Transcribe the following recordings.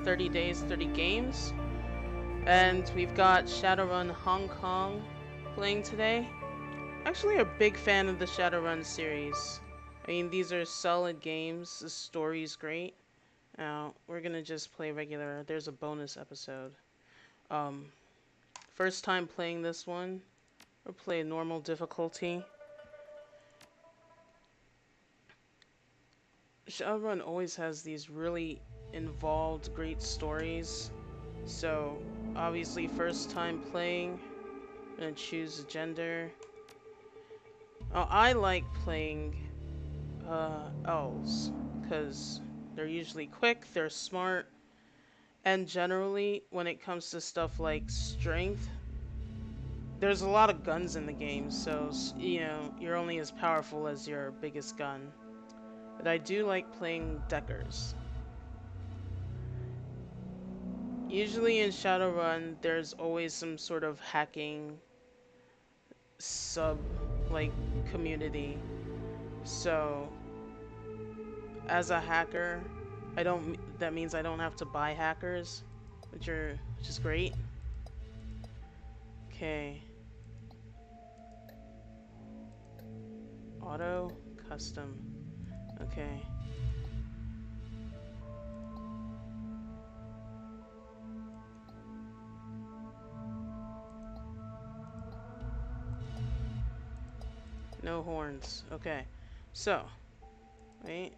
30 days, 30 games. And we've got Shadowrun Hong Kong playing today. Actually a big fan of the Shadowrun series. I mean, these are solid games, the story's great. Now, we're gonna just play regular. There's a bonus episode. Um, First time playing this one. We'll play normal difficulty. Shadowrun always has these really involved, great stories. So, obviously, first time playing, I'm gonna choose a gender. Oh, I like playing elves because they're usually quick, they're smart, and generally, when it comes to stuff like strength, there's a lot of guns in the game, so you know you're only as powerful as your biggest gun. But I do like playing deckers. Usually in Shadowrun, there's always some sort of hacking sub like community. So as a hacker, that means I don't have to buy hackers, which is great. Okay. Auto custom. Okay. No horns. Okay. So, wait.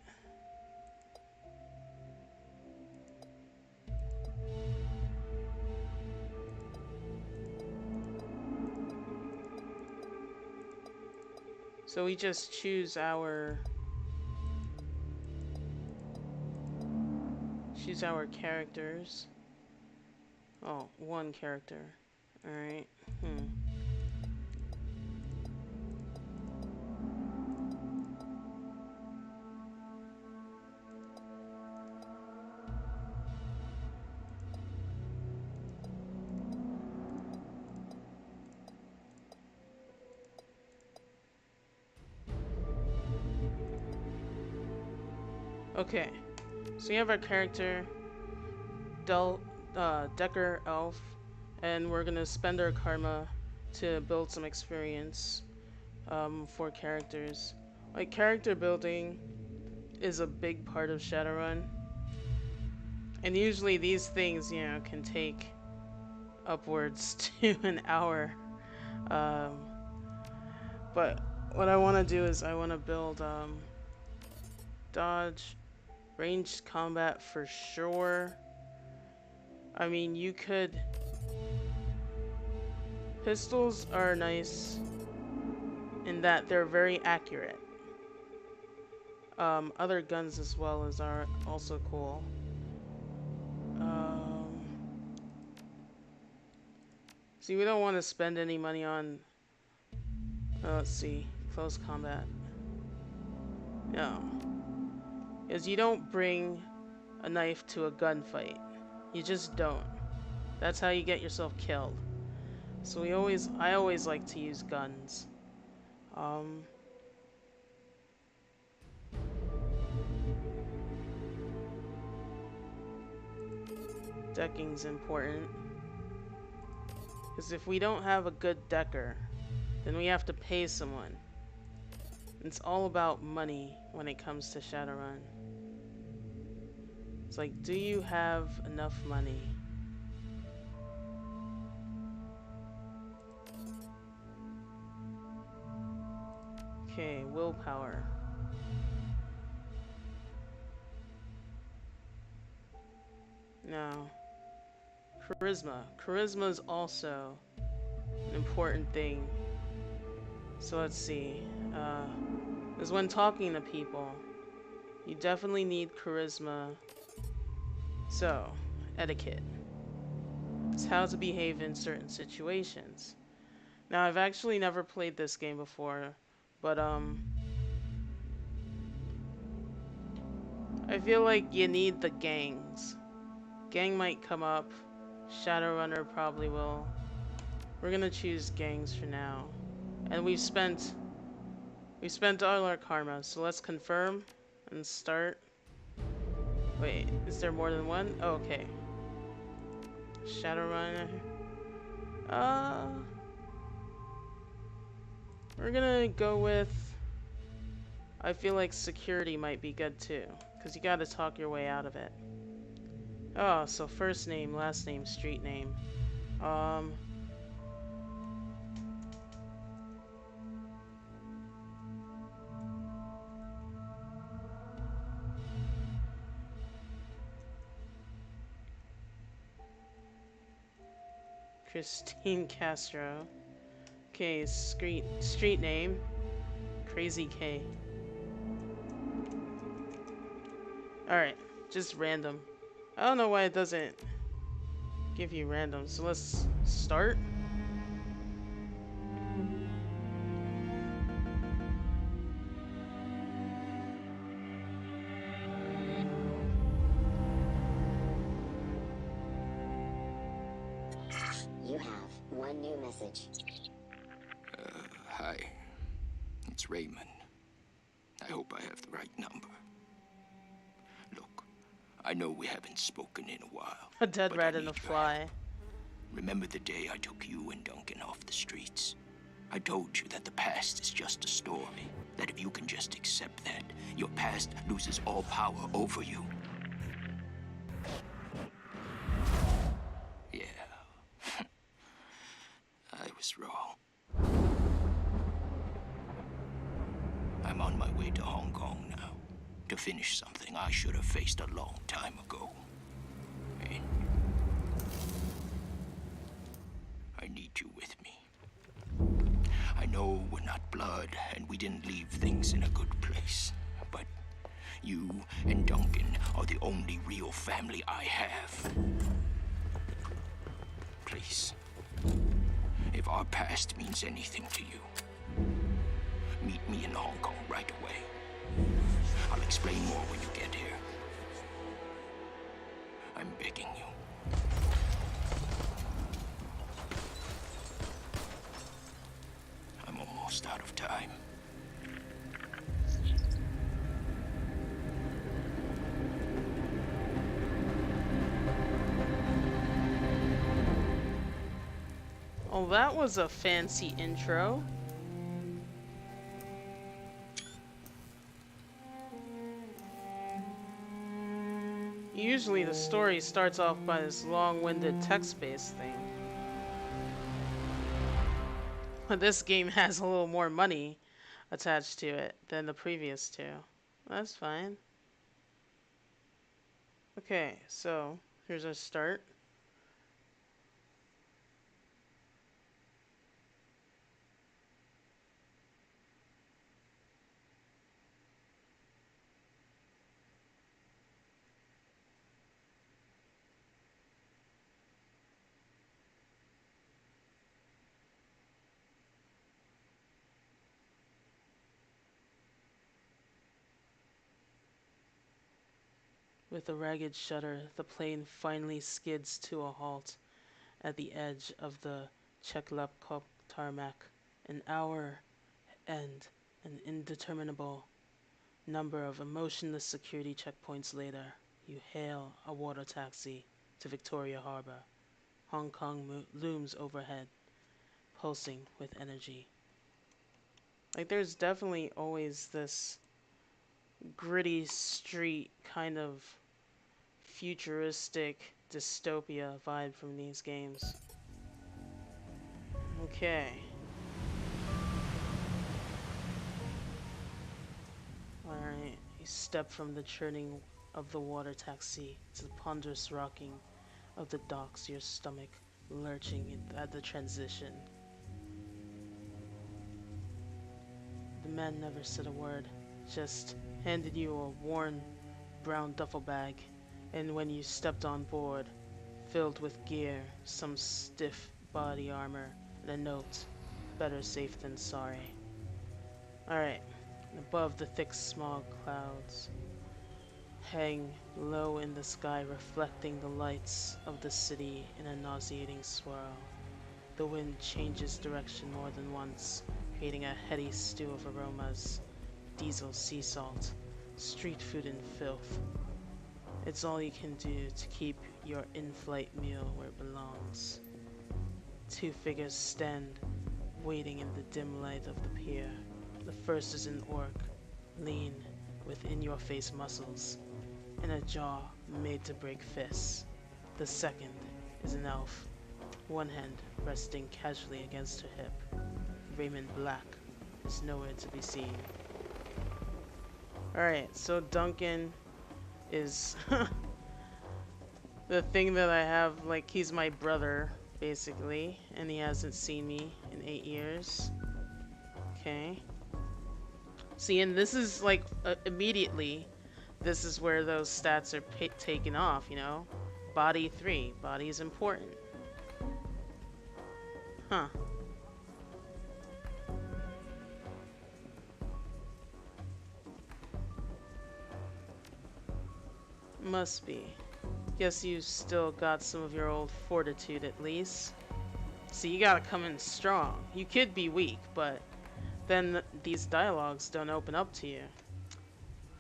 So we just choose our characters. Oh, one character. Alright. Okay. So we have our character, Decker Elf, and we're gonna spend our karma to build some experience for characters. Like, character building is a big part of Shadowrun, and usually these things, you know, can take upwards to an hour. Um, but what I want to do is I want to build dodge, ranged combat for sure. I mean, you could... Pistols are nice in that they're very accurate. Other guns as well are also cool. See, we don't want to spend any money on... let's see. Close combat. No. Because you don't bring a knife to a gunfight. You just don't. That's how you get yourself killed. So I always like to use guns. Decking's important. Because if we don't have a good decker, then we have to pay someone. It's all about money when it comes to Shadowrun. It's like, do you have enough money? Okay, willpower. Now, charisma. Charisma is also an important thing. So let's see. Is when talking to people, you definitely need charisma. So, etiquette. It's how to behave in certain situations. Now, I've actually never played this game before, but I feel like you need the gangs. Gang might come up. Shadowrunner probably will. We're gonna choose gangs for now. And we've spent all our karma, so let's confirm and start. Wait, is there more than one? Oh, okay. Shadowrun. Uh, we're gonna go with... I feel like security might be good too, because you gotta talk your way out of it. Oh, so first name, last name, street name. Um... Christine Castro. Okay, street name. Crazy K. Alright, just random. I don't know why it doesn't give you random, so let's start. You have one new message. Hi. It's Raymond. I hope I have the right number. Look, I know we haven't spoken in a while. A dead but rat I and a need your fly. help. Remember the day I took you and Duncan off the streets? I told you that the past is just a story. That if you can just accept that, your past loses all power over you. Yeah. I was wrong. I'm on my way to Hong Kong now, to finish something I should have faced a long time ago. And I need you with me. I know we're not blood, and we didn't leave things in a good place, but you and Duncan are the only real family I have. Please, if our past means anything to you, meet me in Hong Kong right away. I'll explain more when you get here. I'm begging you. I'm almost out of time. Oh, that was a fancy intro. Usually the story starts off by this long-winded text-based thing. But this game has a little more money attached to it than the previous two. That's fine. Okay, so here's our start. With a ragged shudder, the plane finally skids to a halt at the edge of the Cheklapkop tarmac. An hour and an indeterminable number of emotionless security checkpoints later, you hail a water taxi to Victoria Harbor. Hong Kong looms overhead, pulsing with energy. Like, there's definitely always this gritty street kind of futuristic dystopia vibe from these games. Okay. Alright, you step from the churning of the water taxi to the ponderous rocking of the docks, your stomach lurching at the transition. The man never said a word, just handed you a worn brown duffel bag, and when you stepped on board, filled with gear, some stiff body armor, and a note, better safe than sorry. Alright, above the thick smog clouds hang low in the sky, reflecting the lights of the city in a nauseating swirl. The wind changes direction more than once, creating a heady stew of aromas: diesel, sea salt, street food, and filth. It's all you can do to keep your in-flight meal where it belongs. Two figures stand, waiting in the dim light of the pier. The first is an orc, lean, with in-your-face muscles, and a jaw made to break fists. The second is an elf, one hand resting casually against her hip. Raymond Black is nowhere to be seen. Alright, so Duncan is the thing that I have, like, he's my brother, basically, and he hasn't seen me in 8 years. Okay. See, and this is, like, immediately, this is where those stats are taken off, you know? Body 3. Body is important. Huh. Must be. Guess you still got some of your old fortitude at least. See, you gotta come in strong. You could be weak, but then these dialogues don't open up to you.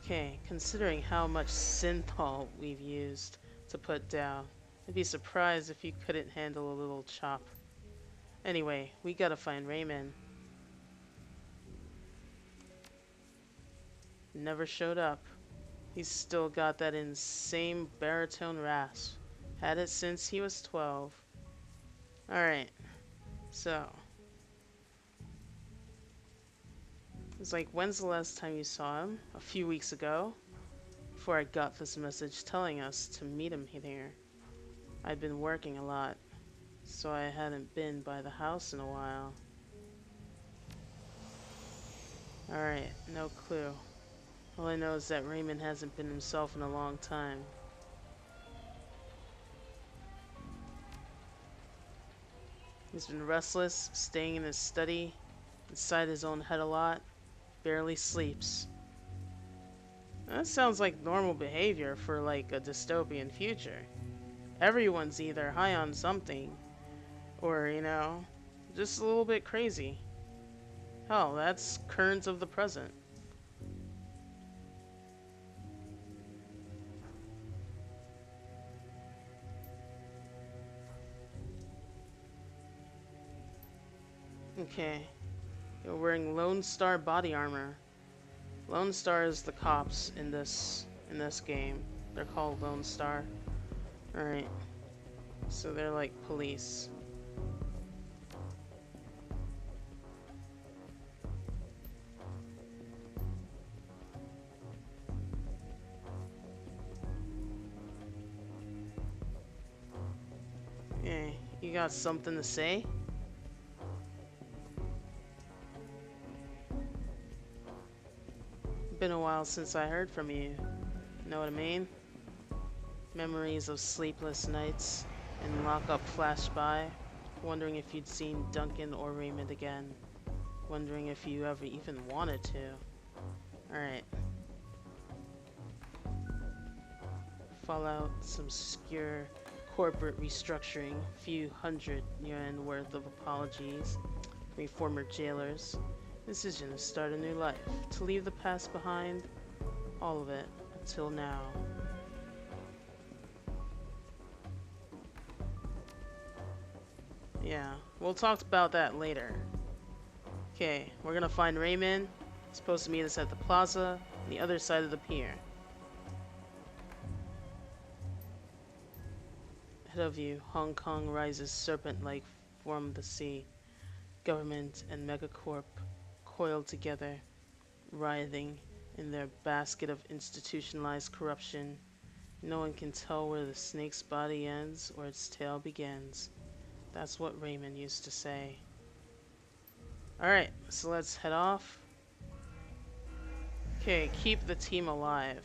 Okay, considering how much synthol we've used to put down, I'd be surprised if you couldn't handle a little chop. Anyway, we gotta find Raymond. Never showed up. He's still got that insane baritone rasp. Had it since he was 12. Alright, so. It's like, when's the last time you saw him? A few weeks ago? Before I got this message telling us to meet him here. I'd been working a lot, so I hadn't been by the house in a while. Alright, no clue. All I know is that Raymond hasn't been himself in a long time. He's been restless, staying in his study, inside his own head a lot, barely sleeps. That sounds like normal behavior for like a dystopian future. Everyone's either high on something, or, you know, just a little bit crazy. Hell, that's current of the present. Okay. You're wearing Lone Star body armor. Lone Star is the cops in this game. They're called Lone Star. Alright. So they're like police. Hey, you got something to say? Been a while since I heard from you. Know what I mean? Memories of sleepless nights and lockup flashed by, wondering if you'd seen Duncan or Raymond again. Wondering if you ever even wanted to. Alright. Fallout, some obscure corporate restructuring, few hundred yuan worth of apologies, 3 former jailers. Decision to start a new life, to leave the past behind, all of it, until now. Yeah, we'll talk about that later. Okay, we're gonna find Raymond. He's supposed to meet us at the plaza, on the other side of the pier. Ahead of you, Hong Kong rises serpent-like from the sea. Government and megacorp coiled together, writhing in their basket of institutionalized corruption. No one can tell where the snake's body ends or its tail begins. That's what Raymond used to say. Alright, so let's head off. Okay, keep the team alive.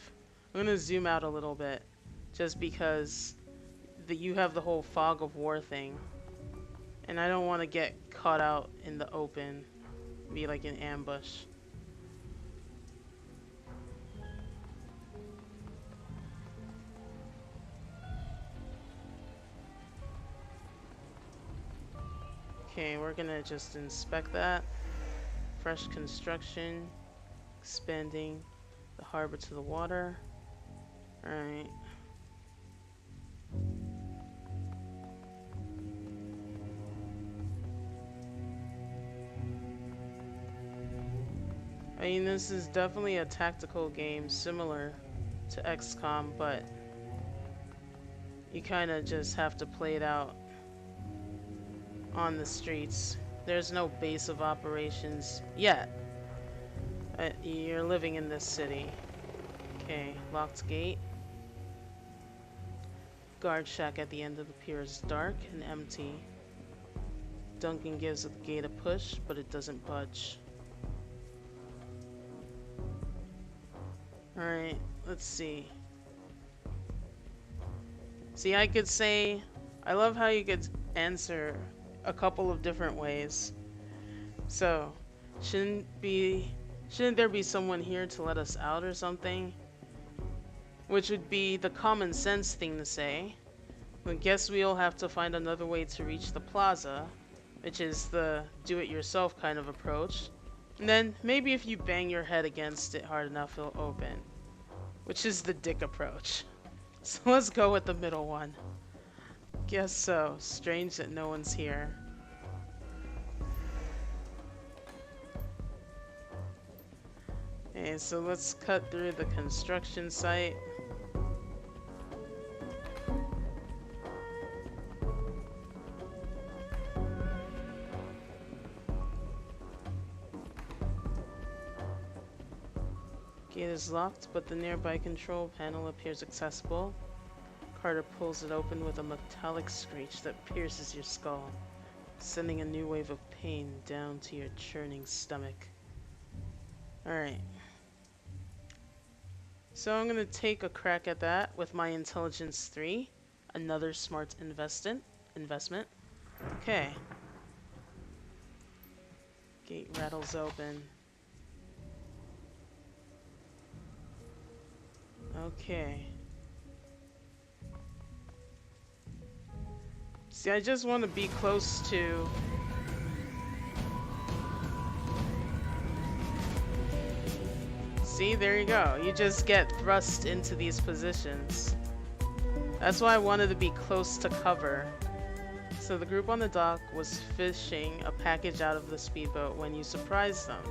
I'm gonna zoom out a little bit, just because you have the whole fog of war thing. And I don't want to get caught out in the open. Be like an ambush. Okay, we're gonna just inspect that. Fresh construction, expanding the harbor to the water. Alright. I mean, this is definitely a tactical game similar to XCOM, but you kind of just have to play it out on the streets. There's no base of operations yet. You're living in this city. Okay, locked gate. Guard shack at the end of the pier is dark and empty. Duncan gives the gate a push, but it doesn't budge. Alright, let's see. See, I could say, I love how you could answer a couple of different ways. So, shouldn't there be someone here to let us out or something? Which would be the common sense thing to say. I guess we'll have to find another way to reach the plaza, which is the do-it-yourself kind of approach. And then maybe if you bang your head against it hard enough, it'll open, which is the dick approach. So let's go with the middle one. Guess so. Strange that no one's here. Okay, so let's cut through the construction site. Gate is locked, but the nearby control panel appears accessible. Carter pulls it open with a metallic screech that pierces your skull, sending a new wave of pain down to your churning stomach. Alright. So I'm gonna take a crack at that with my intelligence 3. Another smart investment. Okay. Gate rattles open. Okay. See, I just want to be close to... See, there you go. You just get thrust into these positions. That's why I wanted to be close to cover. So the group on the dock was fishing a package out of the speedboat when you surprised them.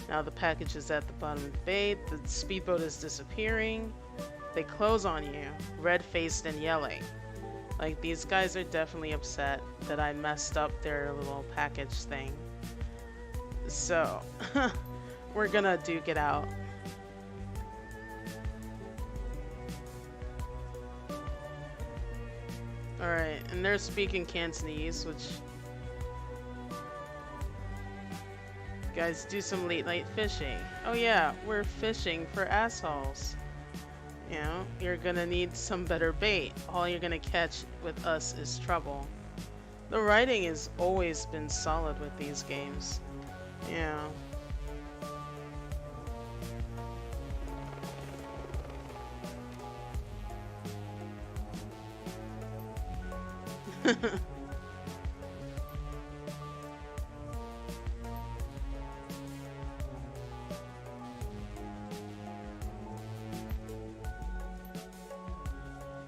Now the package is at the bottom of the bay, the speedboat is disappearing, they close on you, red-faced and yelling. Like, these guys are definitely upset that I messed up their little package thing. So, we're gonna duke it out. Alright, and they're speaking Cantonese, which... Guys, do some late night fishing. Oh yeah, we're fishing for assholes. You know, you're gonna need some better bait. All you're gonna catch with us is trouble. The writing has always been solid with these games. Yeah.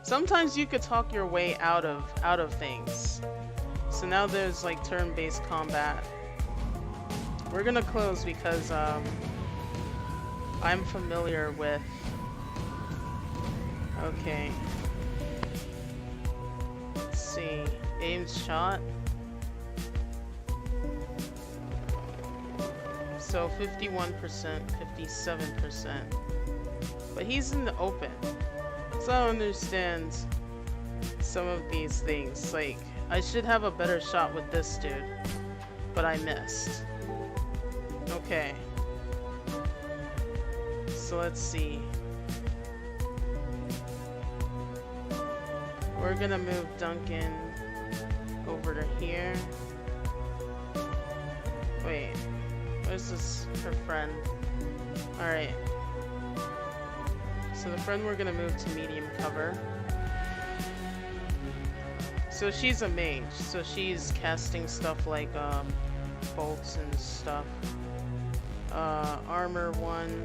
Sometimes you could talk your way out of things. So now there's like turn-based combat. We're gonna close because I'm familiar with... Okay. Let's see. Aimed shot. So 51%, 57%. But he's in the open. So I don't understand some of these things. Like, I should have a better shot with this dude, but I missed. Okay. So let's see. We're gonna move Duncan over to here. Wait, where's her friend? Alright. So the friend we're gonna move to medium cover. So she's a mage, so she's casting stuff like bolts and stuff. Armor 1.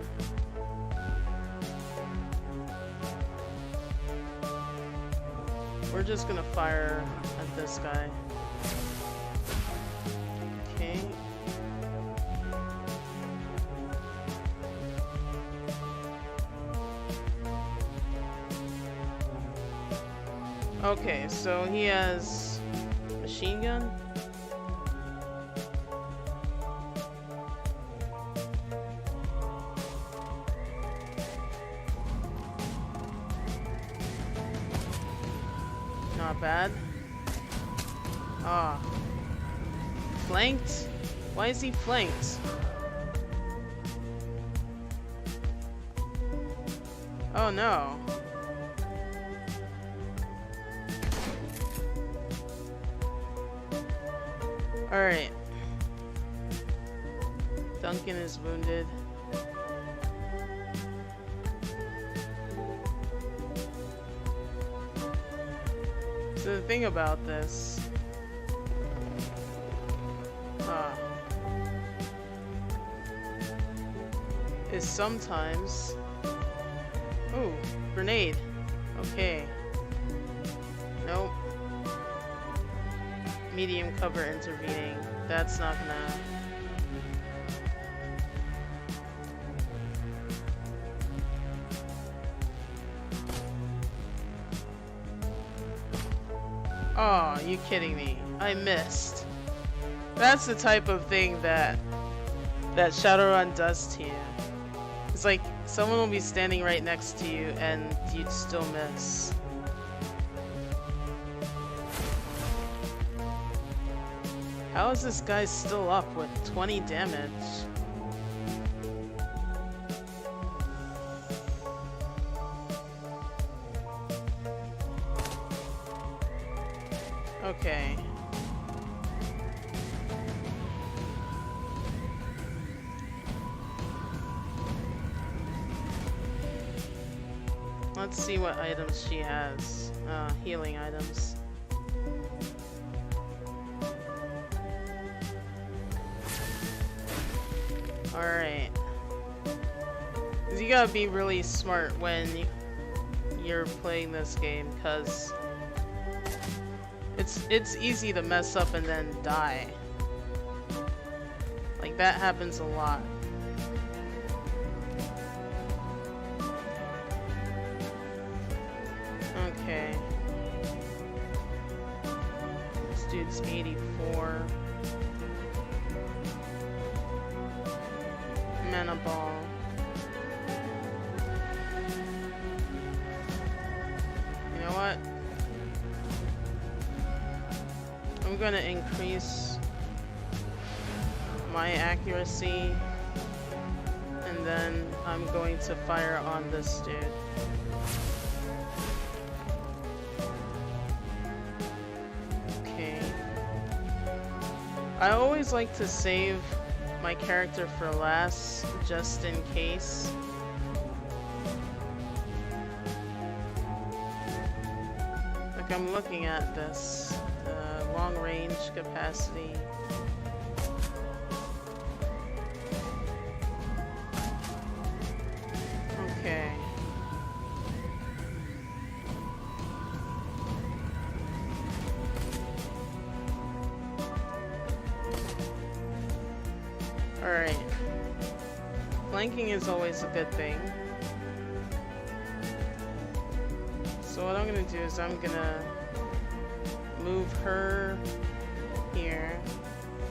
We're just gonna fire at this guy. Okay. Okay, so he has machine gun. Not bad. Ah. Flanked? Why is he flanked? Oh no. Alright. Duncan is wounded. So the thing about this... is sometimes... Ooh, grenade. Okay. Nope. Medium cover intervening. That's not gonna... Oh, you kidding me. I missed. That's the type of thing that Shadowrun does to you. It's like someone will be standing right next to you and you'd still miss. How is this guy still up with 20 damage? Okay. Let's see what items she has. Healing items. Alright. You gotta be really smart when you're playing this game, because it's easy to mess up and then die. Like, that happens a lot. Okay. This dude's 84. Mana ball. You know what? I'm gonna increase my accuracy, and then I'm going to fire on this dude. Okay. I always like to save my character for last, just in case. Like, I'm looking at this long range capacity. Okay. Alright. Flanking is always a good thing. So what I'm gonna do is I'm gonna move her here,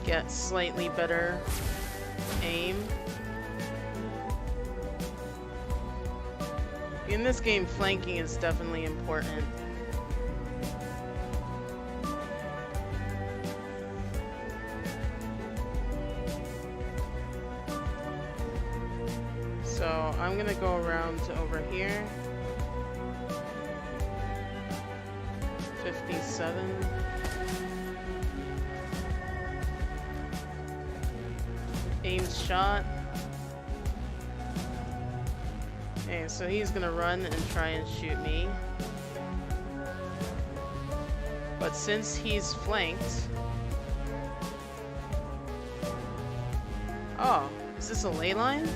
get slightly better aim. In this game, flanking is definitely important. So I'm gonna go around to over here. 57. Aimed shot. Okay, so he's gonna run and try and shoot me. But since he's flanked... Oh, is this a ley line?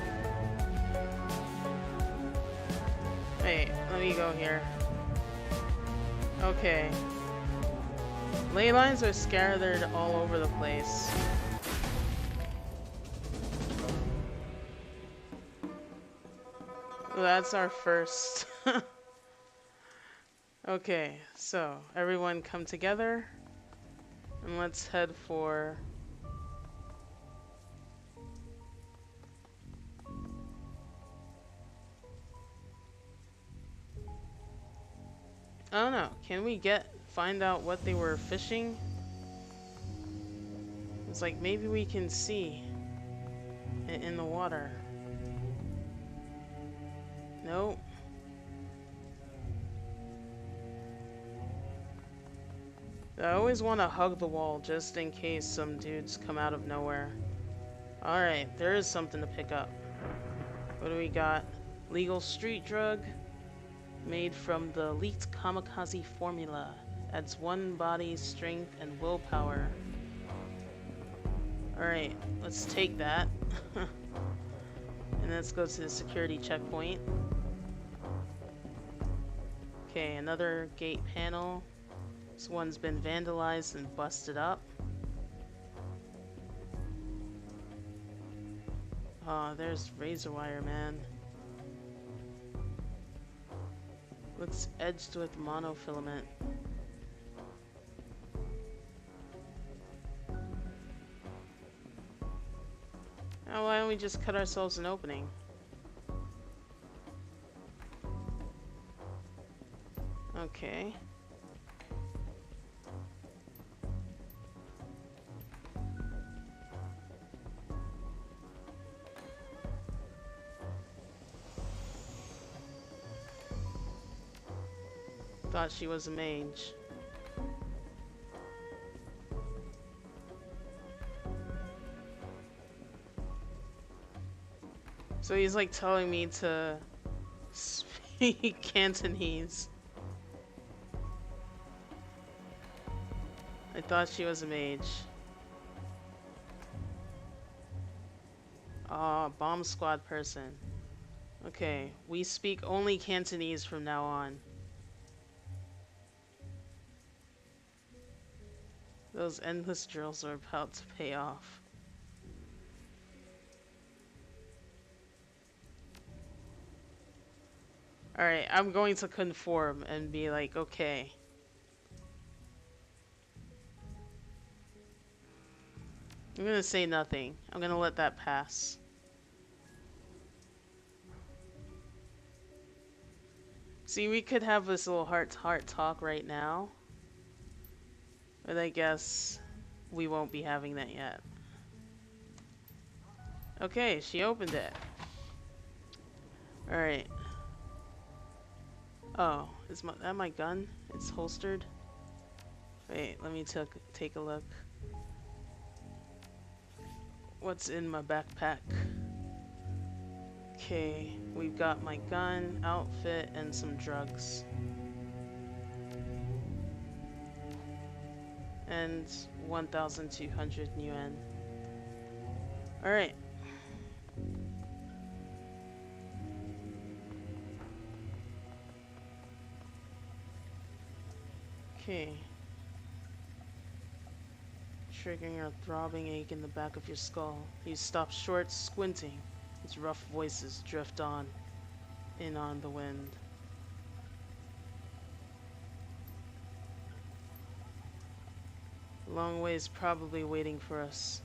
Wait, let me go here. Okay. Ley lines are scattered all over the place. Well, that's our first. Okay, so everyone come together and let's head for... I don't know. Can we find out what they were fishing? It's like maybe we can see it in the water. Nope. I always want to hug the wall just in case some dudes come out of nowhere. Alright, there is something to pick up. What do we got? Legal street drug made from the elite kamikaze formula. Adds 1 body strength and willpower. Alright, let's take that. And let's go to the security checkpoint. Okay, another gate panel. This one's been vandalized and busted up. Oh, there's razor wire, man. Looks edged with monofilament. Oh, why don't we just cut ourselves an opening? Okay. Thought she was a mage. So he's like telling me to speak Cantonese. I thought she was a mage. Ah, bomb squad person. Okay, we speak only Cantonese from now on. Those endless drills are about to pay off. Alright, I'm going to conform and be like, okay. I'm gonna say nothing. I'm gonna let that pass. See, we could have this little heart-to-heart talk right now. But I guess we won't be having that yet. Okay, she opened it. Alright. Oh, is that my gun? It's holstered? Wait, let me take a look. What's in my backpack? Okay, we've got my gun, outfit, and some drugs. And 1,200 yuan. Alright. Okay. Triggering a throbbing ache in the back of your skull. You stop short, squinting. Its rough voices drift on the wind. Long ways probably waiting for us,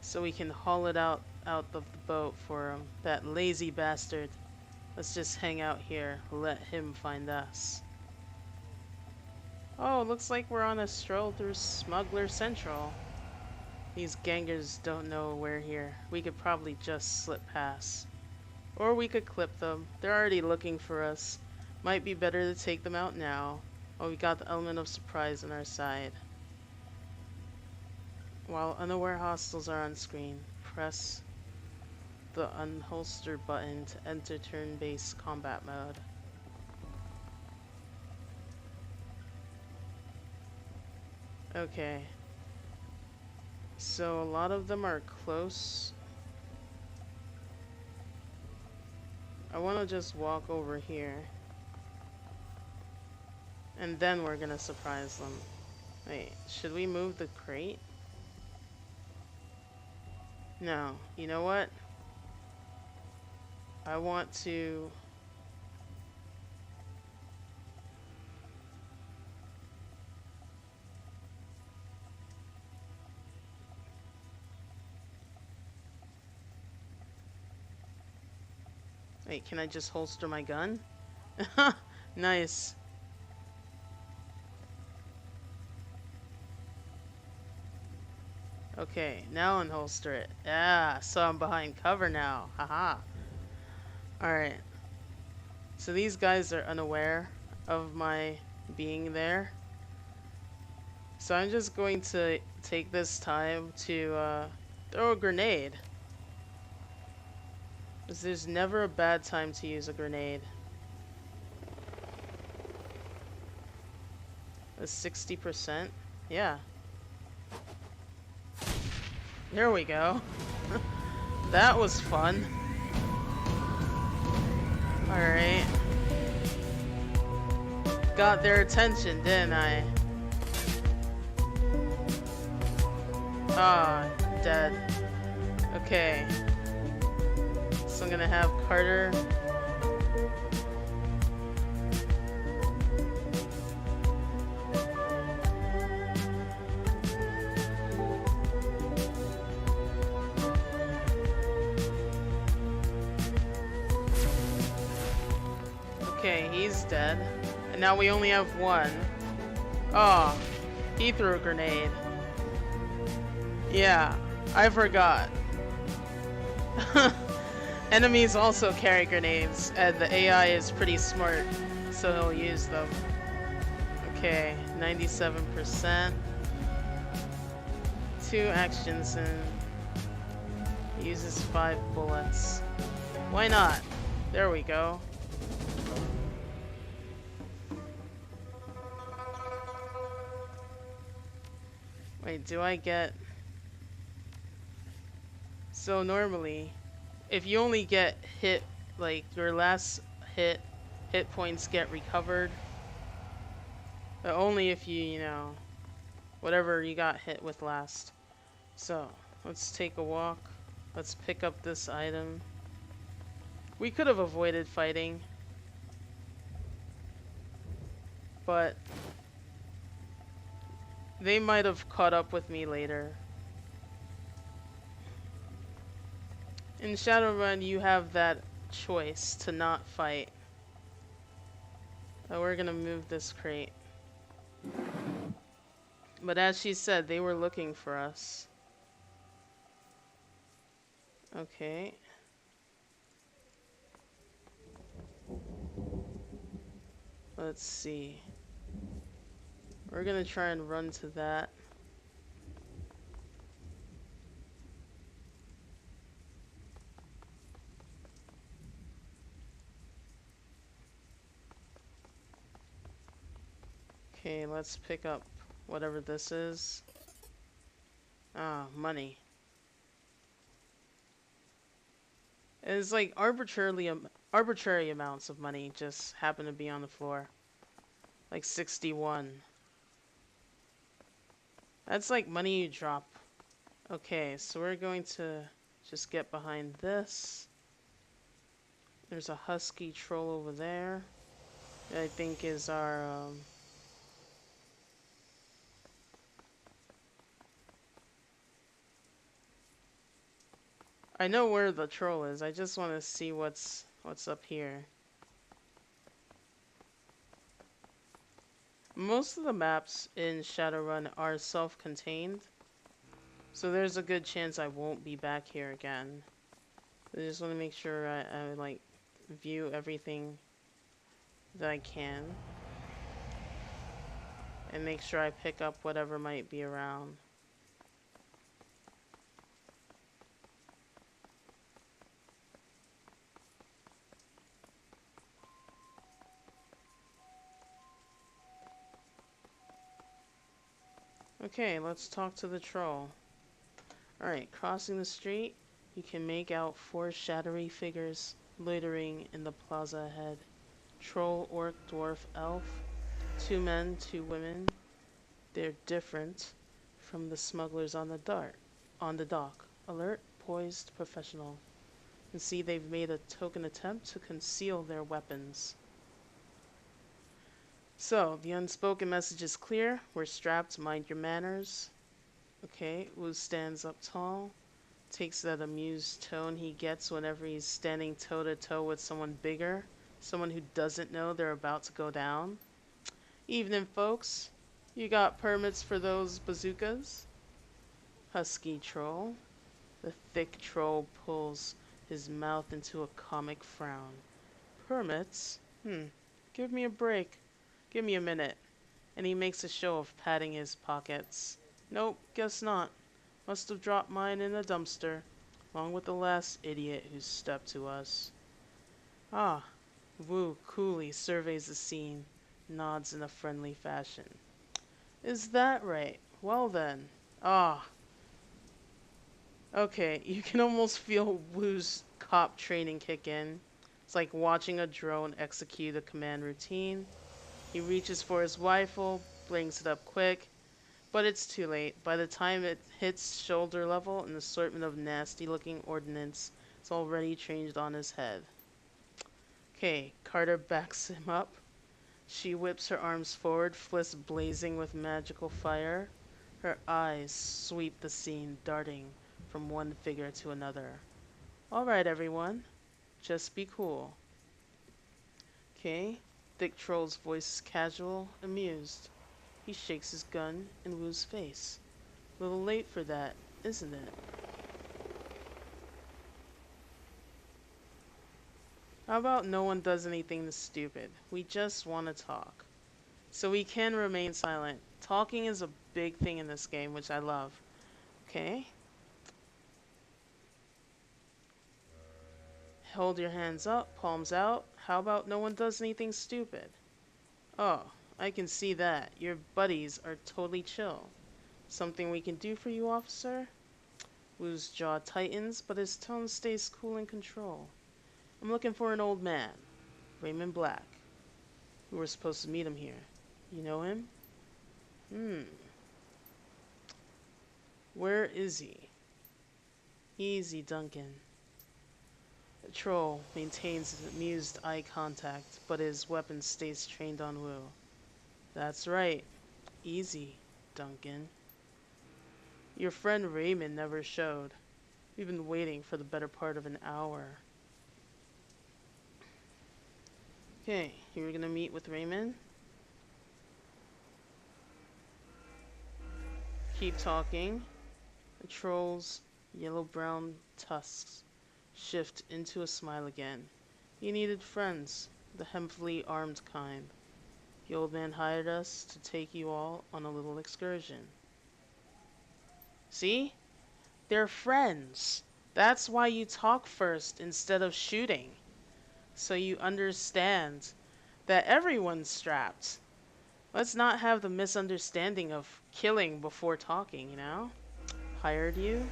so we can haul it out of the boat for him. That lazy bastard. Let's just hang out here, let him find us. Oh, looks like we're on a stroll through Smuggler Central. These gangers don't know we're here. We could probably just slip past. Or we could clip them. They're already looking for us. Might be better to take them out now. Oh, we got the element of surprise on our side. While unaware hostiles are on screen, press the unholster button to enter turn-based combat mode. Okay. So a lot of them are close. I want to just walk over here. And then we're gonna surprise them. Wait, should we move the crate? No. You know what? I want to... Wait, can I just holster my gun? Nice. Okay, now unholster it. Yeah, so I'm behind cover now. Haha. Alright. So these guys are unaware of my being there. So I'm just going to take this time to throw a grenade. Because there's never a bad time to use a grenade. A 60%? Yeah. There we go. That was fun. Alright. Got their attention, didn't I? Ah, dead. Okay. So I'm gonna have Carter. Okay, he's dead. And now we only have one. Oh, he threw a grenade. Yeah, I forgot. Enemies also carry grenades, and the AI is pretty smart, so he'll use them. Okay, 97%. 2 actions and uses 5 bullets. Why not? There we go. Wait, do I get... So normally, if you only get hit, like your last hit points get recovered. But only if you know, whatever you got hit with last. So, let's take a walk. Let's pick up this item. We could have avoided fighting. But they might have caught up with me later. In Shadowrun, you have that choice to not fight. We're gonna move this crate. But as she said, they were looking for us. Okay. Let's see. We're gonna try and run to that. Okay, let's pick up whatever this is. Ah, money. It's like arbitrary amounts of money just happen to be on the floor. Like 61. That's like money you drop. Okay, so we're going to just get behind this. There's a husky troll over there. That I think is our I know where the troll is. I just want to see what's up here. Most of the maps in Shadowrun are self-contained, so there's a good chance I won't be back here again. I just want to make sure I like view everything that I can, and make sure I pick up whatever might be around. Okay, let's talk to the troll. Alright, crossing the street, you can make out 4 shadowy figures loitering in the plaza ahead. Troll, orc, dwarf, elf. 2 men, 2 women. They're different from the smugglers on the dock. Alert, poised, professional. And see they've made a token attempt to conceal their weapons. So, the unspoken message is clear. We're strapped, mind your manners. Okay, Wu stands up tall. Takes that amused tone he gets whenever he's standing toe to toe with someone bigger, someone who doesn't know they're about to go down. Evening, folks. You got permits for those bazookas? Husky troll. The thick troll pulls his mouth into a comic frown. Permits? Give me a break. Give me a minute. And he makes a show of patting his pockets. Nope, guess not. Must have dropped mine in a dumpster, along with the last idiot who stepped to us. Ah, Wu coolly surveys the scene, nods in a friendly fashion. Is that right? Well then. Ah. Okay, you can almost feel Wu's cop training kick in. It's like watching a drone execute a command routine. He reaches for his rifle, brings it up quick, but it's too late. By the time it hits shoulder level, an assortment of nasty looking ordnance is already changed on his head. Okay, Carter backs him up. She whips her arms forward, fists blazing with magical fire. Her eyes sweep the scene, darting from one figure to another. All right, everyone, just be cool. Okay, Dick Troll's voice is casual, amused. He shakes his gun in Wu's face. A little late for that, isn't it? How about no one does anything stupid? We just want to talk. So we can remain silent. Talking is a big thing in this game, which I love. Okay? Hold your hands up, palms out. How about no one does anything stupid? Oh, I can see that. Your buddies are totally chill. Something we can do for you, officer? Wu's jaw tightens, but his tone stays cool and control. I'm looking for an old man, Raymond Black. We were supposed to meet him here. You know him? Where is he? Easy, Duncan. The troll maintains amused eye contact, but his weapon stays trained on Wu. That's right. Easy, Duncan. Your friend Raymond never showed. We've been waiting for the better part of an hour. Okay, you were gonna meet with Raymond? Keep talking. The troll's yellow-brown tusks shift into a smile again. You needed friends, the heavily armed kind. The old man hired us to take you all on a little excursion. See? They're friends. That's why you talk first instead of shooting. So you understand that everyone's strapped. Let's not have the misunderstanding of killing before talking, you know? Hired you?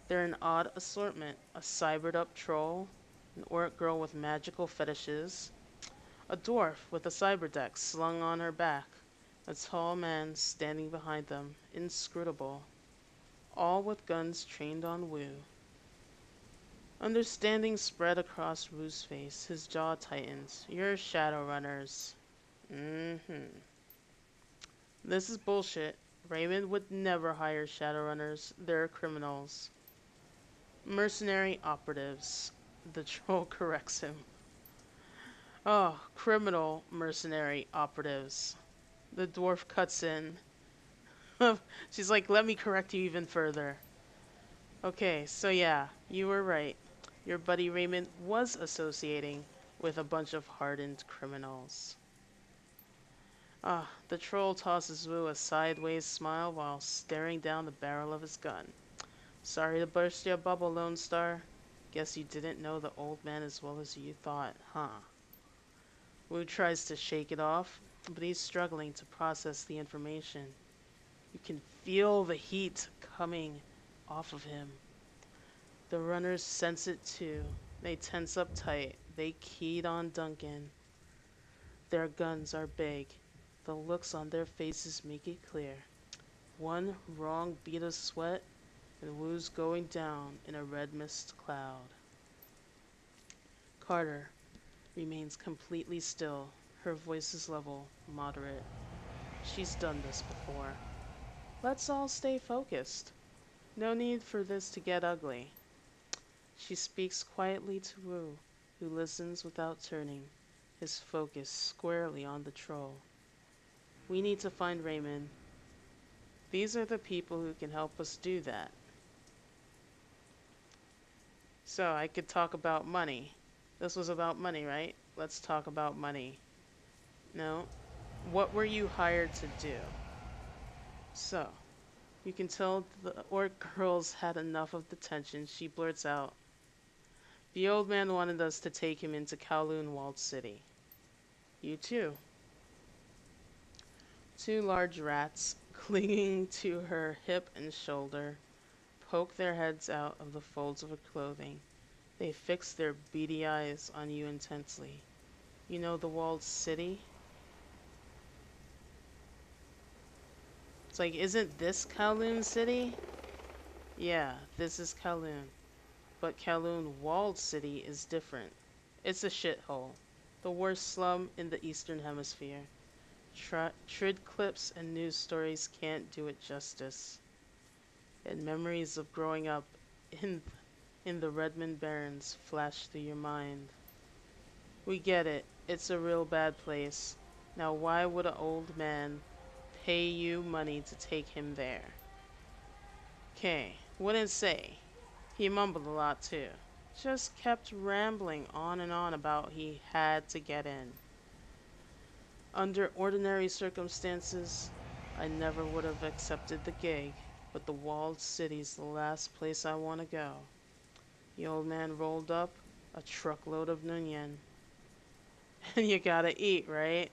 They're an odd assortment. A cybered up troll, an orc girl with magical fetishes, a dwarf with a cyber deck slung on her back, a tall man standing behind them, inscrutable, all with guns trained on Wu. Understanding spread across Wu's face. His jaw tightens. You're Shadowrunners. This is bullshit. Raymond would never hire Shadowrunners. They're criminals. Mercenary operatives. The troll corrects him. Oh, criminal mercenary operatives. The dwarf cuts in. She's like, let me correct you even further. Okay, so yeah, you were right. Your buddy Raymond was associating with a bunch of hardened criminals. The troll tosses Wu a sideways smile while staring down the barrel of his gun. Sorry to burst your bubble, Lone Star. Guess you didn't know the old man as well as you thought, huh? Wu tries to shake it off, but he's struggling to process the information. You can feel the heat coming off of him. The runners sense it too. They tense up tight. They keyed on Duncan. Their guns are big. The looks on their faces make it clear. One wrong bead of sweat, and Wu's going down in a red mist cloud. Carter remains completely still. Her voice is level, moderate. She's done this before. Let's all stay focused. No need for this to get ugly. She speaks quietly to Wu, who listens without turning, his focus squarely on the troll. We need to find Raymond. These are the people who can help us do that. So I could talk about money. This was about money, right? Let's talk about money. No. What were you hired to do? So, you can tell the orc girls had enough of the tension. She blurts out, "The old man wanted us to take him into Kowloon Walled City." You too. Two large rats, clinging to her hip and shoulder, poke their heads out of the folds of her clothing. They fix their beady eyes on you intensely. You know the walled city? It's like, isn't this Kowloon City? Yeah, this is Kowloon. But Kowloon Walled City is different. It's a shithole. The worst slum in the Eastern Hemisphere. Trid clips and news stories can't do it justice. And memories of growing up in the Redmond Barrens flash through your mind. We get it. It's a real bad place. Now why would an old man pay you money to take him there? "'Kay, wouldn't say. He mumbled a lot too. Just kept rambling on and on about he had to get in. Under ordinary circumstances, I never would have accepted the gig, but the walled city's the last place I want to go." The old man rolled up a truckload of Nunyan. "And you gotta eat, right?"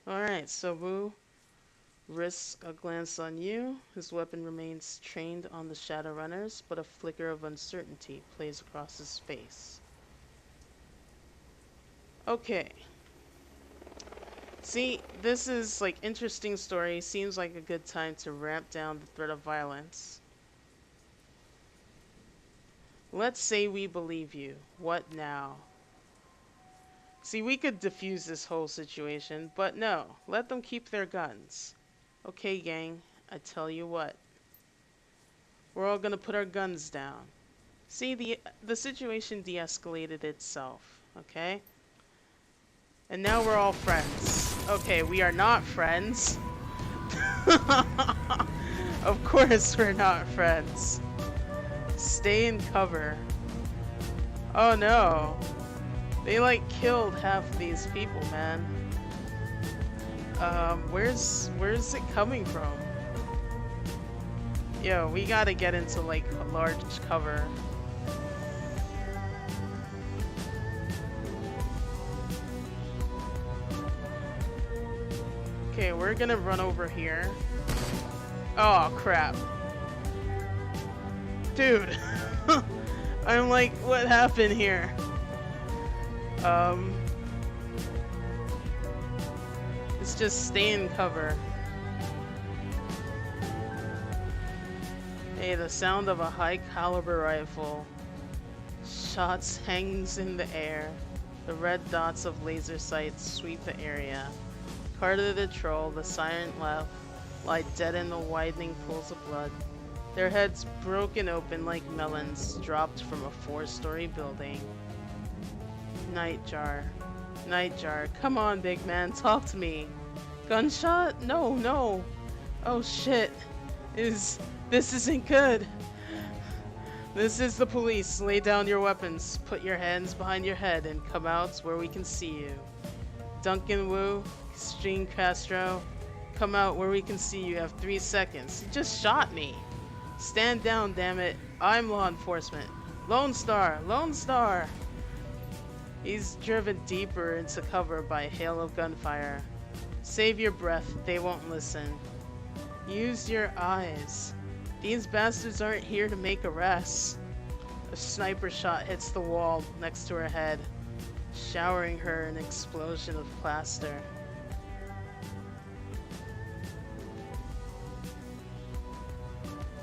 Alright, so Wu risks a glance on you. His weapon remains trained on the Shadowrunners, but a flicker of uncertainty plays across his face. Okay. See, this is like interesting story. Seems like a good time to ramp down the threat of violence. Let's say we believe you. What now? See, we could defuse this whole situation, but no. Let them keep their guns. Okay, gang, I tell you what. We're all gonna put our guns down. See, the situation de-escalated itself, okay? And now we're all friends. Okay, we are not friends. Of course we're not friends. Stay in cover. Oh no. They like killed half of these people, man. Where's it coming from? Yo, we gotta get into like a large cover. Okay, we're gonna run over here. Oh crap. Dude. I'm like, what happened here? Let's just stay in cover. Hey, the sound of a high caliber rifle. Shots hangs in the air. The red dots of laser sights sweep the area. Carter the troll, the silent laugh, lie dead in the widening pools of blood. Their heads broken open like melons dropped from a 4-story building. Nightjar. Nightjar. Come on, big man, talk to me. Gunshot? No, no. Oh shit. This isn't good. This is the police. Lay down your weapons. Put your hands behind your head and come out where we can see you. Duncan Wu, Extreme Castro, come out where we can see you. You have 3 seconds. You just shot me. Stand down, damn it. I'm law enforcement. Lone Star! Lone Star! He's driven deeper into cover by a hail of gunfire. Save your breath. They won't listen. Use your eyes. These bastards aren't here to make arrests. A sniper shot hits the wall next to her head, showering her an explosion of plaster.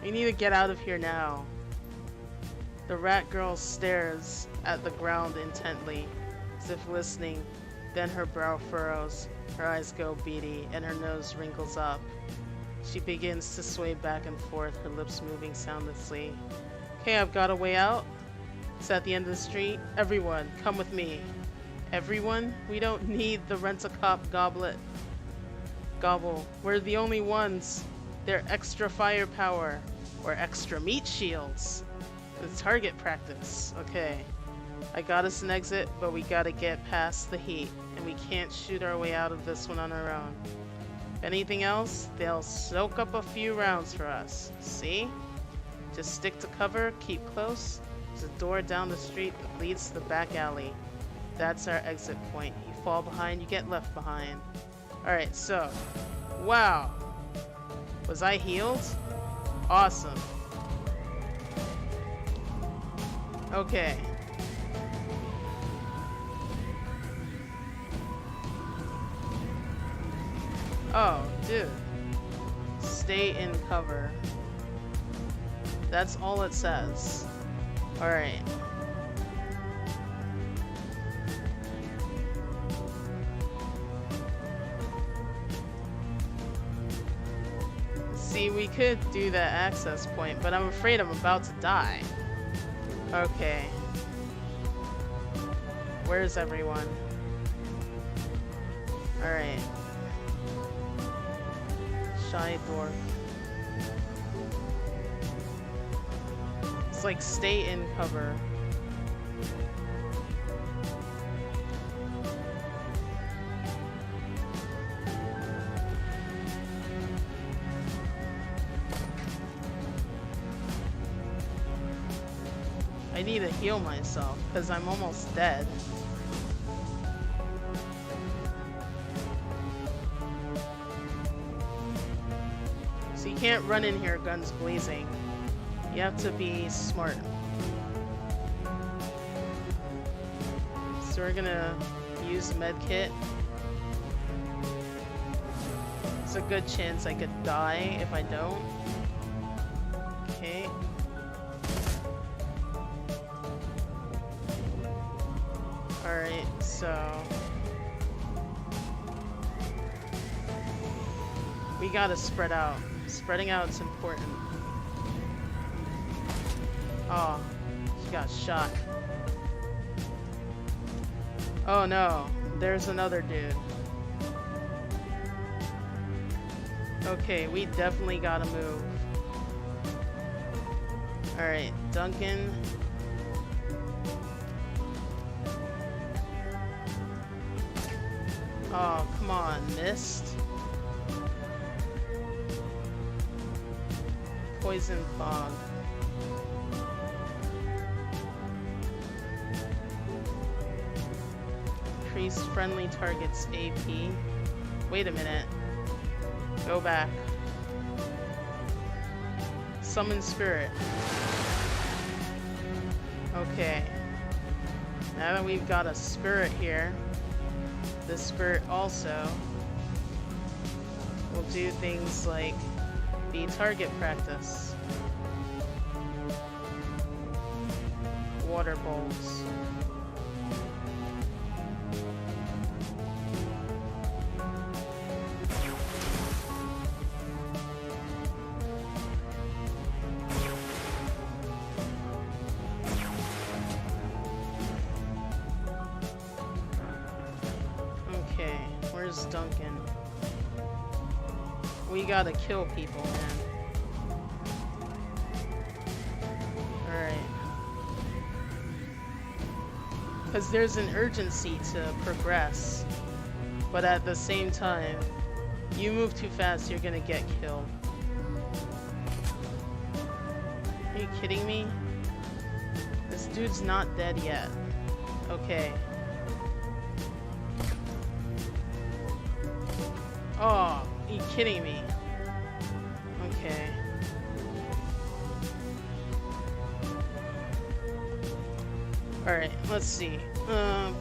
We need to get out of here now. The rat girl stares at the ground intently, as if listening. Then her brow furrows, her eyes go beady, and her nose wrinkles up. She begins to sway back and forth, her lips moving soundlessly. Okay, I've got a way out. It's at the end of the street. Everyone, come with me. Everyone? We don't need the rent-a-cop goblet. Gobble. We're the only ones. They're extra firepower. Or extra meat shields. It's target practice. Okay. I got us an exit, but we gotta get past the heat. And we can't shoot our way out of this one on our own. If anything else, they'll soak up a few rounds for us. See? Just stick to cover, keep close. There's a door down the street that leads to the back alley. That's our exit point. You fall behind, you get left behind. Alright, so. Wow. Was I healed? Awesome. Okay. Oh, dude. Stay in cover. That's all it says. Alright. See, we could do that access point, but I'm afraid I'm about to die. Okay. Where's everyone? Alright. Shy dwarf. It's like stay in cover. I need to heal myself because I'm almost dead. So you can't run in here guns blazing. You have to be smart. So we're gonna use medkit. It's a good chance I could die if I don't. Okay. Alright, so we gotta spread out. Spreading out is important. Oh, she got shot. Oh no, there's another dude. Okay, we definitely gotta move. Alright, Duncan. Oh, come on, missed. Poison fog. Increase friendly targets AP. Wait a minute. Go back. Summon spirit. Okay. Now that we've got a spirit here, this spirit also will do things like be target practice. Water bowls. Okay, where's Duncan? We gotta kill people, man. Alright. Because there's an urgency to progress. But at the same time, you move too fast, you're gonna get killed. Are you kidding me? This dude's not dead yet. Okay. Oh, are you kidding me? Okay. Alright, let's see.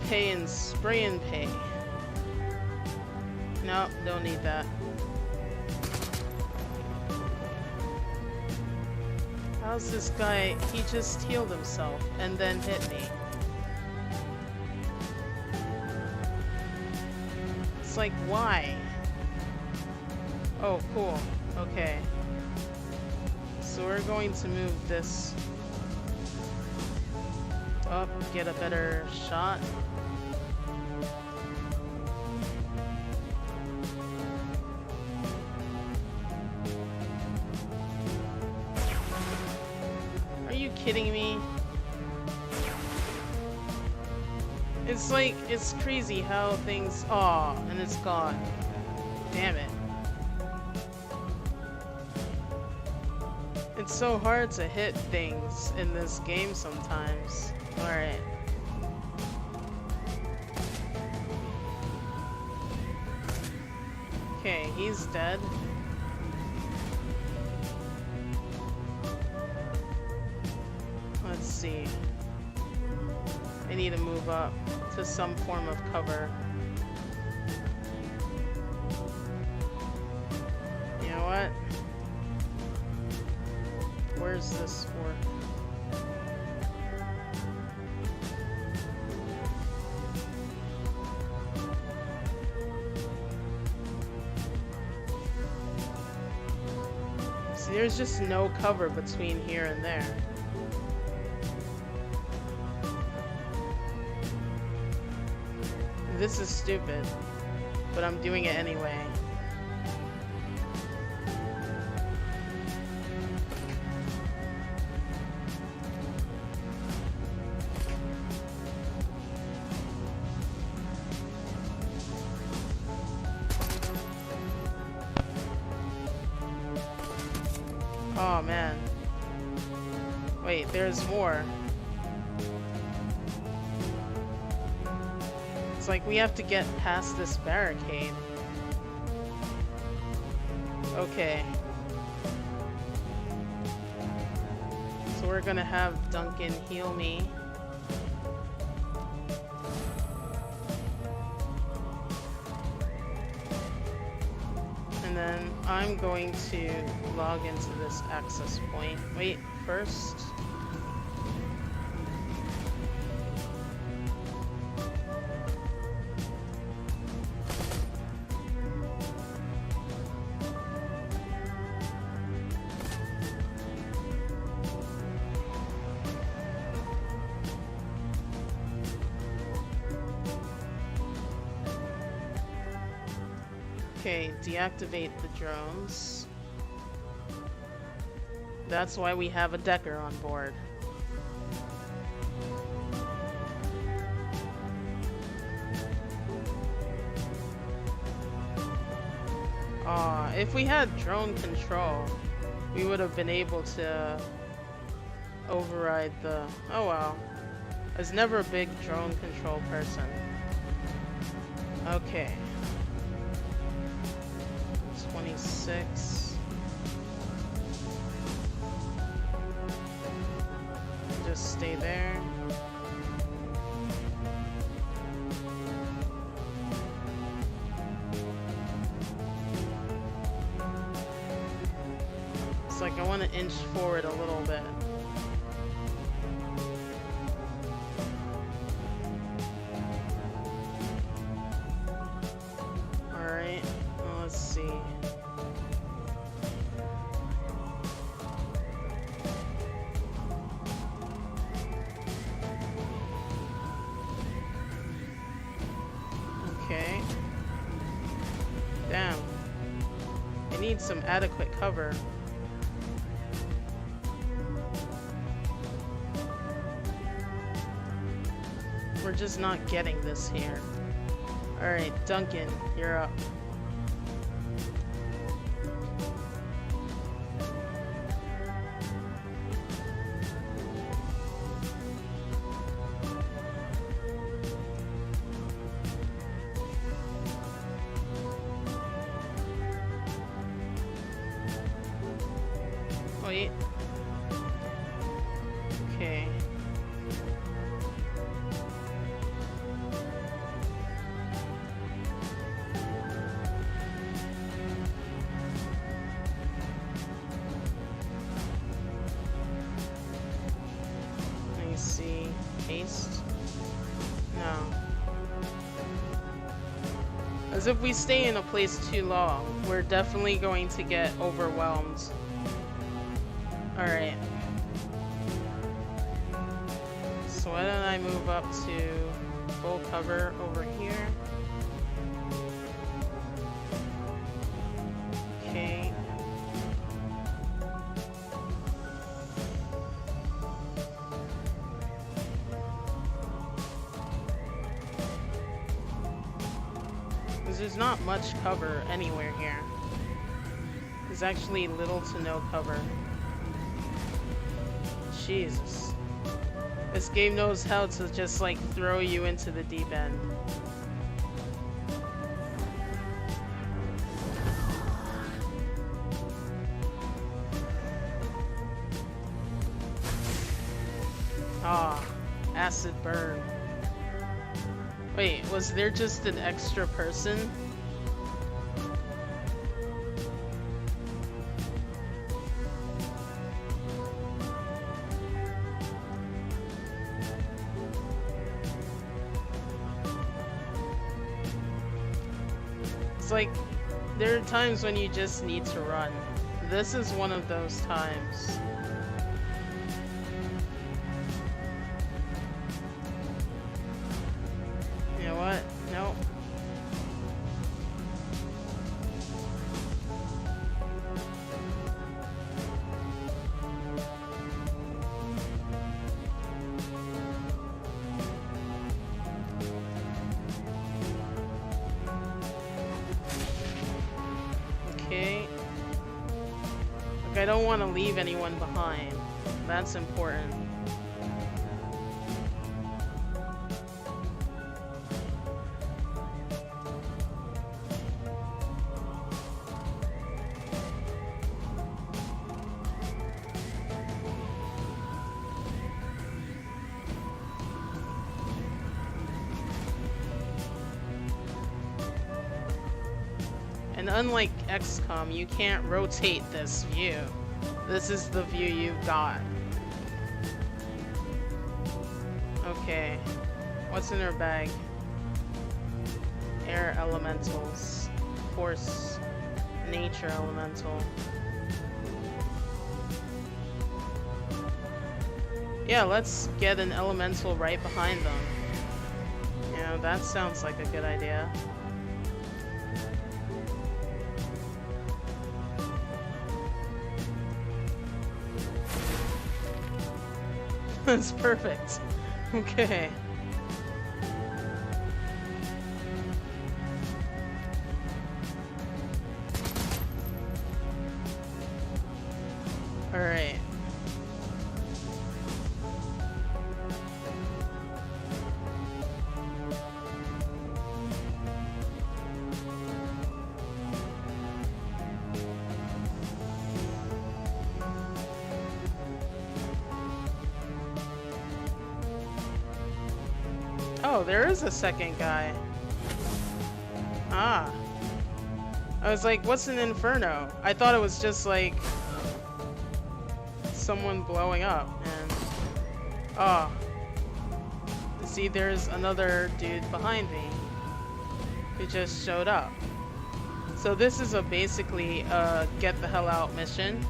Pay and spray and pay. Nope, don't need that. How's this guy? He just healed himself and then hit me. It's like, why? Oh, cool. Okay. So we're going to move this up, get a better shot. Are you kidding me? It's like, it's crazy how things... Aw, and it's gone. Damn it. It's so hard to hit things in this game sometimes. Alright. Okay, he's dead. Let's see. I need to move up to some form of cover. You know what? Where's this for? See, there's just no cover between here and there. This is stupid, but I'm doing it anyway. Oh man. Wait, there's more. It's like we have to get past this barricade. Okay. So we're gonna have Duncan heal me. And then I'm going to log into this access point. Wait, first. Okay, deactivate the drones. That's why we have a Decker on board. If we had drone control, we would have been able to override the... Oh well. I was never a big drone control person. Okay. 26. Just stay there. It's like I want to inch forward a little bit. Alright, well, let's see. Okay. Damn. I need some adequate cover. We're just not getting this here. Alright, Duncan, you're up. Wait. Okay. Let me see. Paste? No. I was Because if we stay in a place too long, we're definitely going to get overwhelmed. Alright. So why don't I move up to full cover over here? Okay. Because there's not much cover anywhere here. There's actually little to no cover. Jesus. This game knows how to just like throw you into the deep end. Ah, acid burn. Wait, was there just an extra person? It's like, there are times when you just need to run. This is one of those times. You know what? Nope. Okay. Like, I don't want to leave anyone behind. That's important. And unlike XCOM, you can't rotate this view. This is the view you've got. Okay. What's in her bag? Air elementals. Force. Nature elemental. Yeah, let's get an elemental right behind them. You know, that sounds like a good idea. That's perfect. Okay. All right. Oh, there is a second guy. Ah. I was like, what's an inferno? I thought it was just like someone blowing up and oh. See, there's another dude behind me who just showed up. So this is a basically get the hell out mission.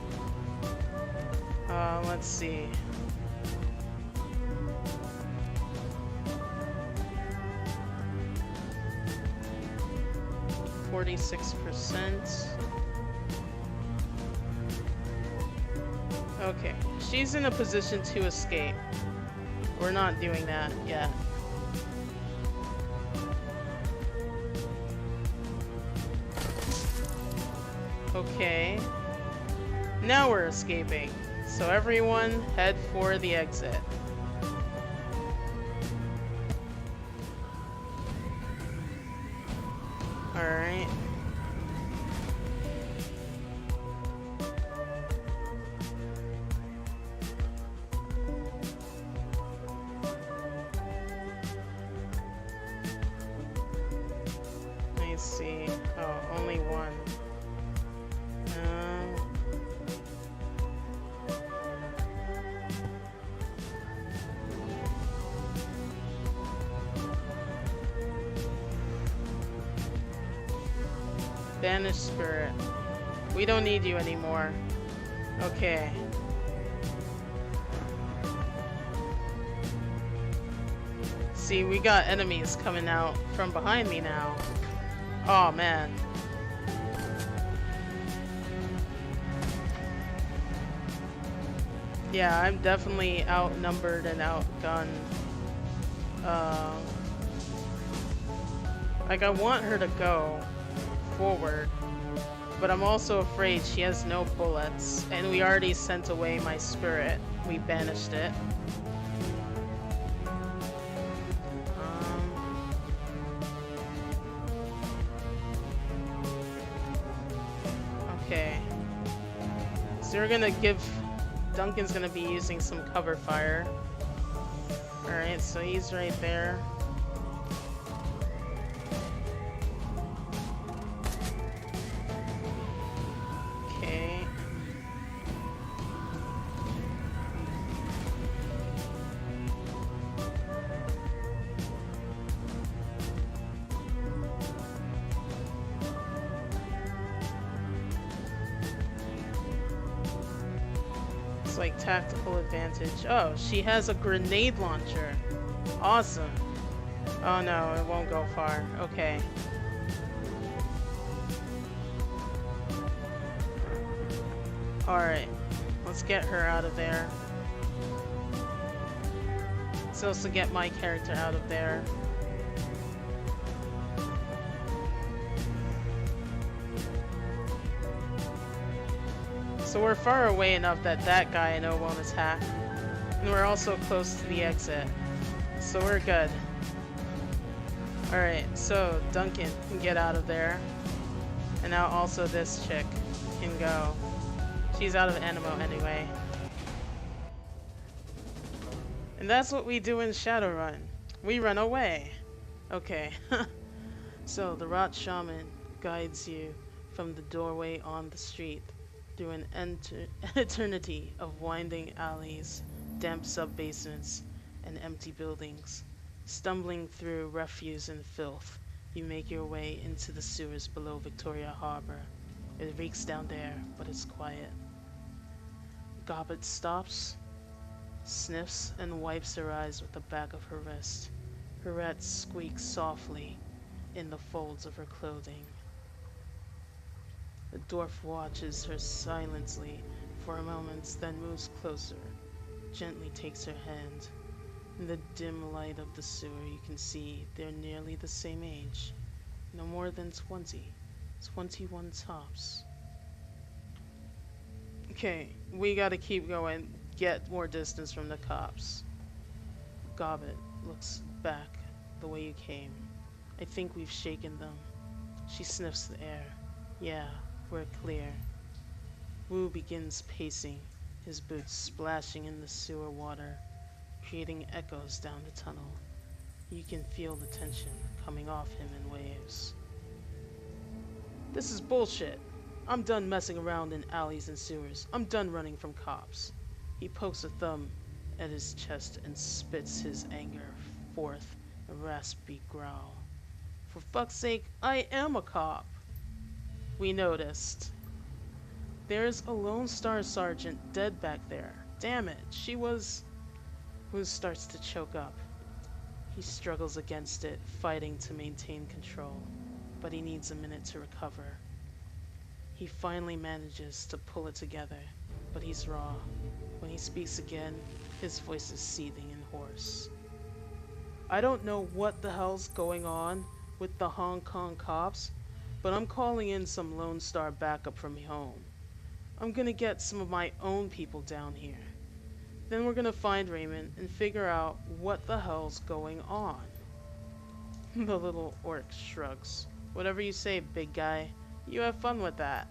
Let's see. 46%. Okay, she's in a position to escape. We're not doing that yet. Okay. Now we're escaping. So everyone head for the exit. Alright. Let's see. Oh, only one. Banished spirit. We don't need you anymore. Okay. See, we got enemies coming out from behind me now. Oh man. Yeah, I'm definitely outnumbered and outgunned. Like, I want her to go forward, but I'm also afraid she has no bullets, and we already sent away my spirit. We banished it. Okay. So we're gonna give... Duncan's gonna be using some cover fire. Alright, so he's right there. Okay. It's like tactical advantage. Oh, she has a grenade launcher. Awesome. Oh no, it won't go far. Okay. Alright. Let's get her out of there. Let's also get my character out of there. So we're far away enough that that guy I know won't attack. And we're also close to the exit. So we're good. Alright, so Duncan can get out of there. And now also this chick can go. She's out of ammo anyway. And that's what we do in Shadowrun. We run away. Okay. So the Rot Shaman guides you from the doorway on the street through an eternity of winding alleys, damp sub-basements, and empty buildings. Stumbling through refuse and filth, you make your way into the sewers below Victoria Harbor. It reeks down there, but it's quiet. Gobbet stops, sniffs, and wipes her eyes with the back of her wrist. Her rat squeaks softly in the folds of her clothing. The dwarf watches her silently for a moment, then moves closer, gently takes her hand. In the dim light of the sewer, you can see they're nearly the same age. No more than 20. 21 tops. Okay, we gotta keep going, get more distance from the cops. Gobbet looks back the way you came. I think we've shaken them. She sniffs the air. Yeah, we're clear. Wu begins pacing, his boots splashing in the sewer water, creating echoes down the tunnel. You can feel the tension coming off him in waves. This is bullshit. I'm done messing around in alleys and sewers. I'm done running from cops. He pokes a thumb at his chest and spits his anger forth, a raspy growl. For fuck's sake, I am a cop. We noticed. There's a Lone Star Sergeant dead back there. Damn it, she was... Wu starts to choke up. He struggles against it, fighting to maintain control, but he needs a minute to recover. He finally manages to pull it together, but he's raw. When he speaks again, his voice is seething and hoarse. I don't know what the hell's going on with the Hong Kong cops, but I'm calling in some Lone Star backup from home. I'm gonna get some of my own people down here. Then we're gonna find Raymond and figure out what the hell's going on. The little orc shrugs. Whatever you say, big guy. You have fun with that.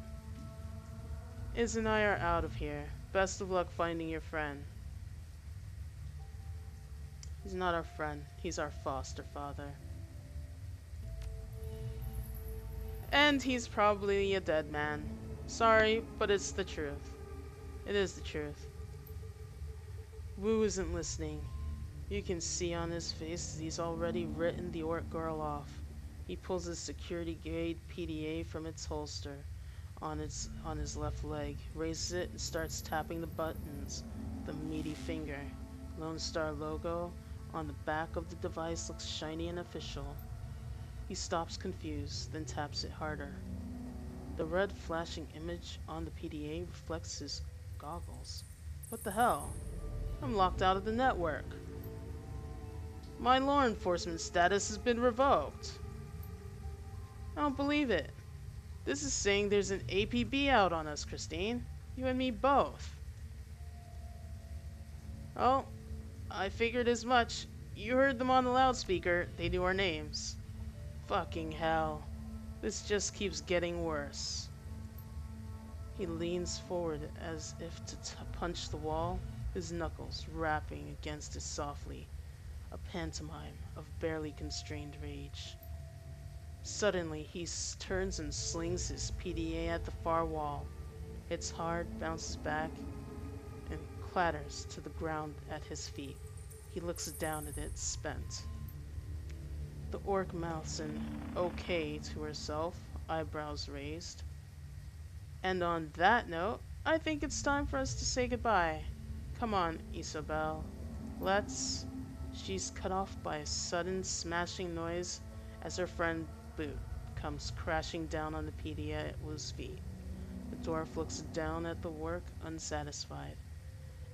Iz and I are out of here. Best of luck finding your friend. He's not our friend. He's our foster father. And he's probably a dead man. Sorry, but it's the truth. It is the truth. Wu isn't listening. You can see on his face that he's already written the orc girl off. He pulls his security grade PDA from its holster on his left leg, raises it and starts tapping the buttons with a meaty finger. Lone Star logo on the back of the device looks shiny and official. He stops confused, then taps it harder. The red flashing image on the PDA reflects his goggles. What the hell? I'm locked out of the network. My law enforcement status has been revoked. I don't believe it. This is saying there's an APB out on us, Christine. You and me both. Oh, I figured as much. You heard them on the loudspeaker. They knew our names. Fucking hell. This just keeps getting worse. He leans forward as if to punch the wall, his knuckles rapping against it softly, a pantomime of barely constrained rage. Suddenly, he turns and slings his PDA at the far wall. Hits hard, bounces back, and clatters to the ground at his feet. He looks down at it, spent. The orc mouths an okay to herself, eyebrows raised. And on that note, I think it's time for us to say goodbye. Come on, Isabel. Let's... She's cut off by a sudden smashing noise as her friend Boot comes crashing down on the PDA at Wu's feet. The dwarf looks down at the work, unsatisfied,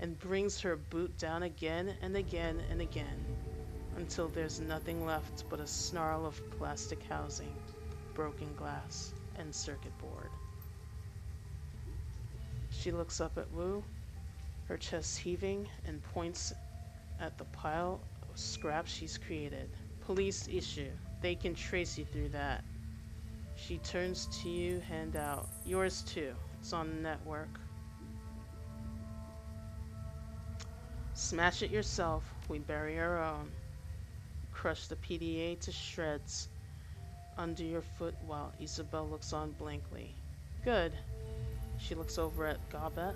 and brings her boot down again and again and again, until there's nothing left but a snarl of plastic housing, broken glass, and circuit board. She looks up at Wu, her chest heaving, and points at the pile of scraps she's created. Police issue. They can trace you through that. She turns to you, hand out. Yours too. It's on the network. Smash it yourself. We bury our own. Crush the PDA to shreds under your foot while Isabel looks on blankly. Good. She looks over at Gobet,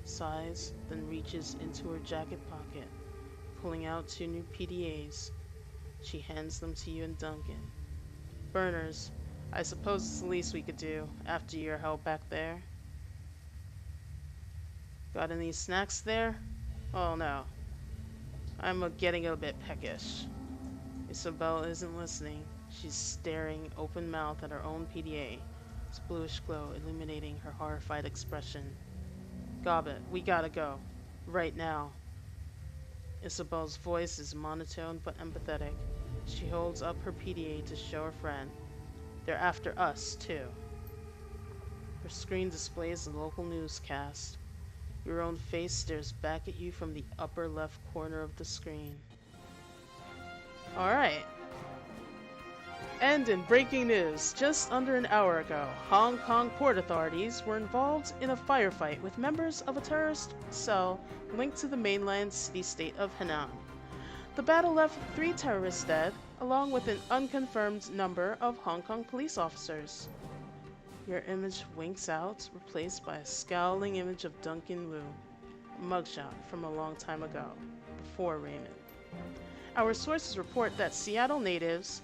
sighs, then reaches into her jacket pocket, pulling out 2 new PDAs. She hands them to you and Duncan. Burners, I suppose it's the least we could do after your help back there. Got any snacks there? Oh no. I'm getting a bit peckish. Isabel isn't listening. She's staring open-mouthed at her own PDA, its bluish glow illuminating her horrified expression. Gobbet, we gotta go. Right now. Isabel's voice is monotone but empathetic. She holds up her PDA to show her friend. They're after us, too. Her screen displays the local newscast. Your own face stares back at you from the upper left corner of the screen. Alright. And in breaking news, just under an hour ago, Hong Kong port authorities were involved in a firefight with members of a terrorist cell linked to the mainland city-state of Henan. The battle left 3 terrorists dead, along with an unconfirmed number of Hong Kong police officers. Your image winks out, replaced by a scowling image of Duncan Wu, a mugshot from a long time ago, before Raymond. Our sources report that Seattle natives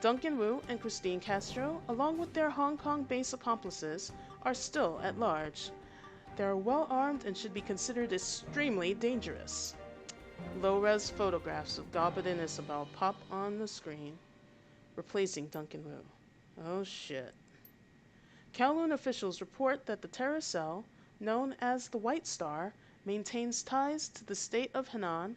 Duncan Wu and Christine Castro, along with their Hong Kong-based accomplices, are still at large. They are well armed and should be considered extremely dangerous. Low-res photographs of Gobbet and Isabel pop on the screen, replacing Duncan Wu. Oh shit. Kowloon officials report that the terror cell, known as the White Star, maintains ties to the state of Henan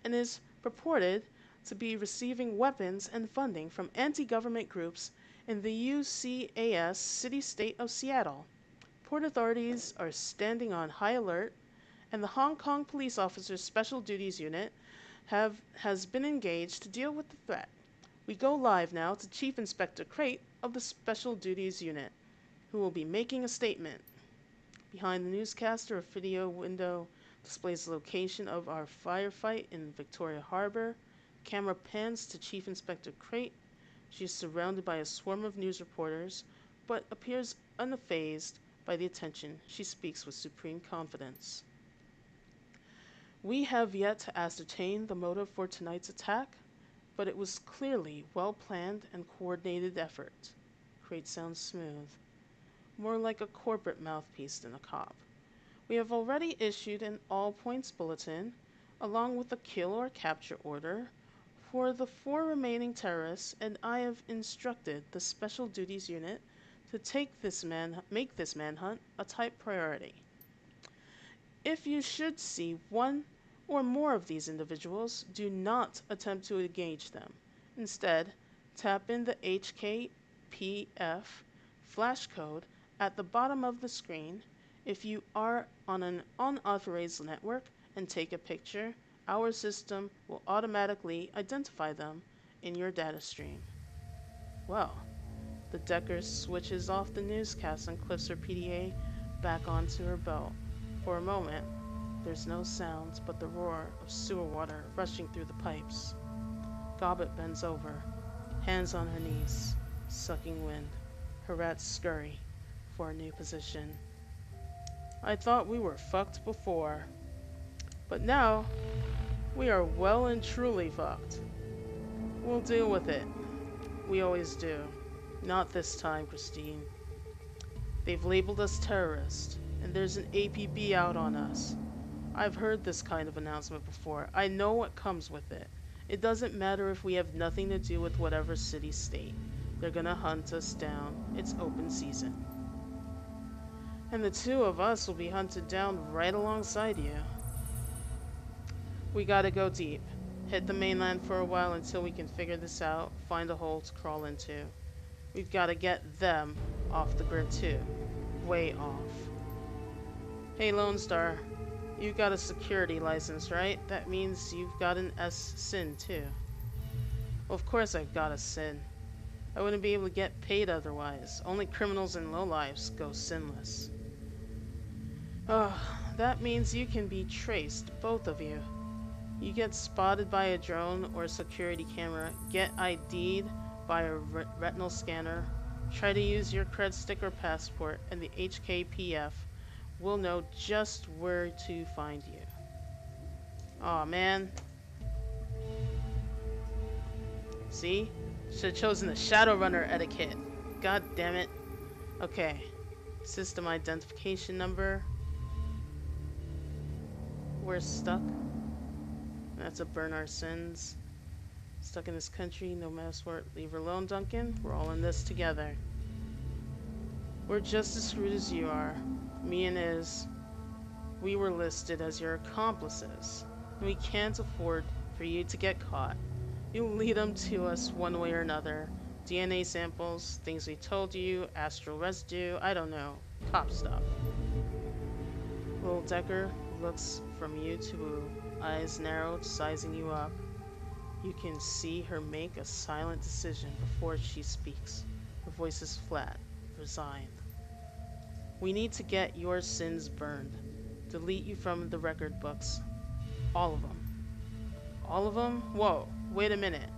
and is purported to be receiving weapons and funding from anti-government groups in the UCAS city-state of Seattle. Port authorities are standing on high alert, and the Hong Kong Police Officers Special Duties Unit has been engaged to deal with the threat. We go live now to Chief Inspector Crate of the Special Duties Unit, who will be making a statement. Behind the newscaster, a video window displays the location of our firefight in Victoria Harbor. Camera pans to Chief Inspector Crate. She is surrounded by a swarm of news reporters, but appears unfazed by the attention. She speaks with supreme confidence. We have yet to ascertain the motive for tonight's attack, but it was clearly well-planned and coordinated effort. Crate sounds smooth, more like a corporate mouthpiece than a cop. We have already issued an all-points bulletin, along with a kill or capture order, for the 4 remaining terrorists, and I have instructed the Special Duties Unit to make this manhunt a top priority. If you should see one or more of these individuals, do not attempt to engage them. Instead, tap in the HKPF flash code at the bottom of the screen. If you are on an unauthorized network and take a picture, our system will automatically identify them in your data stream. Well, the Decker switches off the newscast and clips her PDA back onto her belt. For a moment, there's no sounds but the roar of sewer water rushing through the pipes. Gobbet bends over, hands on her knees, sucking wind. Her rats scurry for a new position. I thought we were fucked before, but now we are well and truly fucked. We'll deal with it. We always do. Not this time, Christine. They've labeled us terrorists, and there's an APB out on us. I've heard this kind of announcement before. I know what comes with it. It doesn't matter if we have nothing to do with whatever city-state. They're gonna hunt us down. It's open season. And the 2 of us will be hunted down right alongside you. We gotta go deep. Hit the mainland for a while until we can figure this out, find a hole to crawl into. We've gotta get them off the grid too. Way off. Hey Lone Star, you've got a security license, right? That means you've got an S-SIN too. Well, of course I've got a SIN. I wouldn't be able to get paid otherwise. Only criminals and lowlifes go sinless. That means you can be traced, both of you. You get spotted by a drone or a security camera, get ID'd by a retinal scanner, try to use your cred stick or passport, and the HKPF will know just where to find you. Aw, man. See? Should have chosen the Shadowrunner etiquette. God damn it. Okay. System identification number. We're stuck. That's a burn our sins. Stuck in this country, no passport. Leave her alone, Duncan. We're all in this together. We're just as screwed as you are. Me and Iz. We were listed as your accomplices. And we can't afford for you to get caught. You'll lead them to us one way or another. DNA samples, things we told you, astral residue, I don't know. Cop stuff. Little Decker looks from you to Wu, eyes narrowed, sizing you up. You can see her make a silent decision before she speaks. Her voice is flat, resigned. We need to get your sins burned. Delete you from the record books. All of them. All of them? Whoa, wait a minute.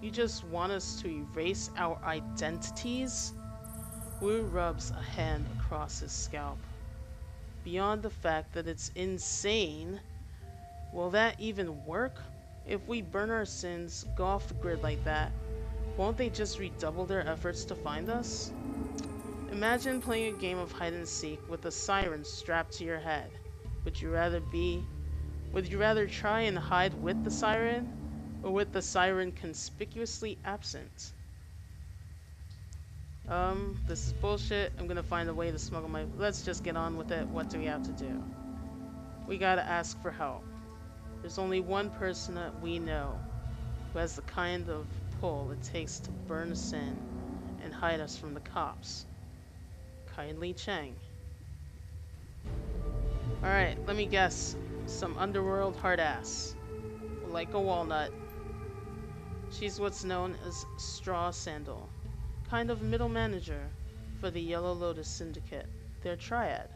You just want us to erase our identities? Wu rubs a hand across his scalp. Beyond the fact that it's insane, will that even work? If we burn our sins, go off the grid like that, won't they just redouble their efforts to find us? Imagine playing a game of hide and seek with a siren strapped to your head. Would you rather try and hide with the siren, or with the siren conspicuously absent? This is bullshit. I'm gonna find a way to smuggle my... Let's just get on with it. What do we have to do? We gotta ask for help. There's only one person that we know who has the kind of pull it takes to burn a sin and hide us from the cops. Kindly Chang. Alright, let me guess. Some underworld hard ass. Like a walnut. She's what's known as Straw Sandal. Kind of middle manager for the Yellow Lotus Syndicate. Their triad.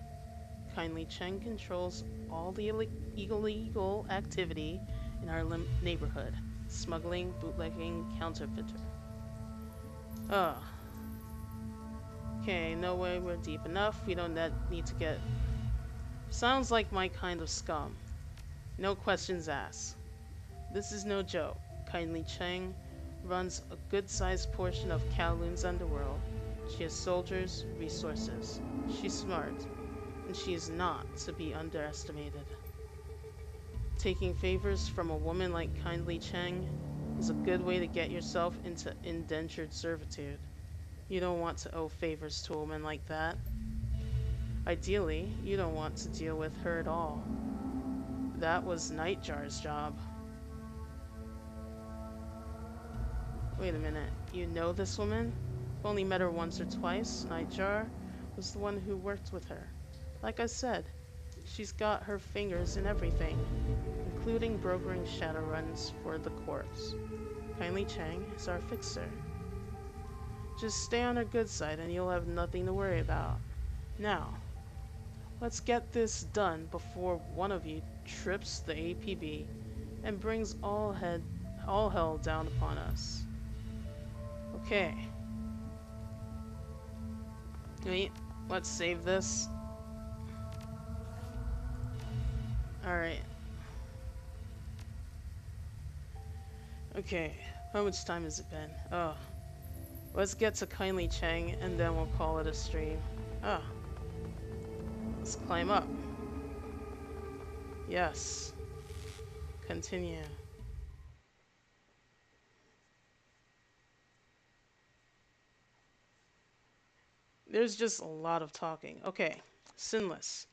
Kindly Cheng controls all the illegal activity in our neighborhood. Smuggling, bootlegging, counterfeiter. Ugh. Okay, no way we're deep enough. We don't need to get... Sounds like my kind of scum. No questions asked. This is no joke. Kindly Cheng runs a good-sized portion of Kowloon's underworld. She has soldiers, resources. She's smart, and she is not to be underestimated. Taking favors from a woman like Kindly Cheng is a good way to get yourself into indentured servitude. You don't want to owe favors to a woman like that. Ideally, you don't want to deal with her at all. That was Nightjar's job. Wait a minute, you know this woman? I've only met her once or twice. Nightjar was the one who worked with her. Like I said, she's got her fingers in everything, including brokering Shadowruns for the corpse. Kindly Cheng is our fixer. Just stay on her good side and you'll have nothing to worry about. Now, let's get this done before one of you trips the APB and brings all hell down upon us. Okay. Wait, let's save this. Alright. Okay, how much time has it been? Oh. Let's get to Kindly Cheng and then we'll call it a stream. Ah. Let's climb up. Yes. Continue. There's just a lot of talking. Okay. Sinless.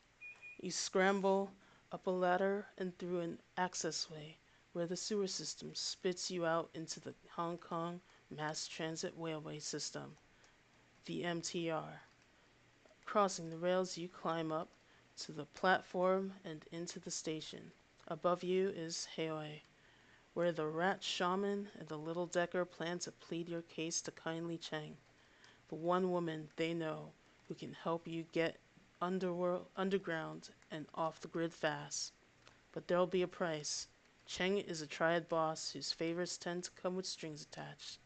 You scramble up a ladder and through an accessway where the sewer system spits you out into the Hong Kong Mass Transit Railway System, the MTR. Crossing the rails, you climb up to the platform and into the station. Above you is Haoi, where the rat shaman and the little decker plan to plead your case to Kindly Cheng, the one woman they know who can help you get underground and off the grid fast. But there'll be a price. Cheng is a triad boss whose favors tend to come with strings attached.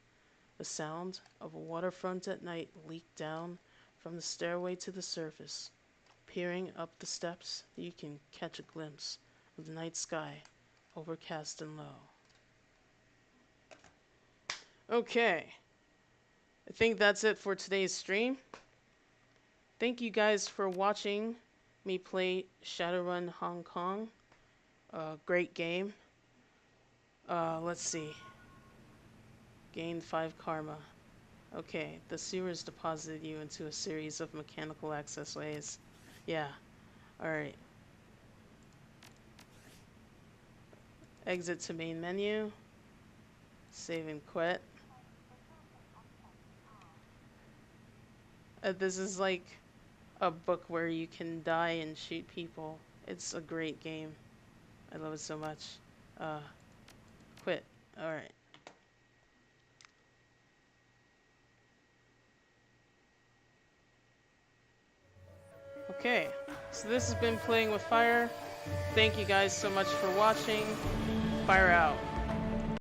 The sound of a waterfront at night leaked down from the stairway to the surface. Peering up the steps, you can catch a glimpse of the night sky, overcast and low. Okay. I think that's it for today's stream. Thank you guys for watching me play Shadowrun Hong Kong. Great game. Let's see. Gained 5 karma. Okay, the sewers deposited you into a series of mechanical access ways. Yeah, alright. Exit to main menu. Save and quit. This is like a book where you can die and shoot people. It's a great game. I love it so much. Quit. Alright. Okay, so this has been Playing with Phyre. Thank you guys so much for watching. Phyre out.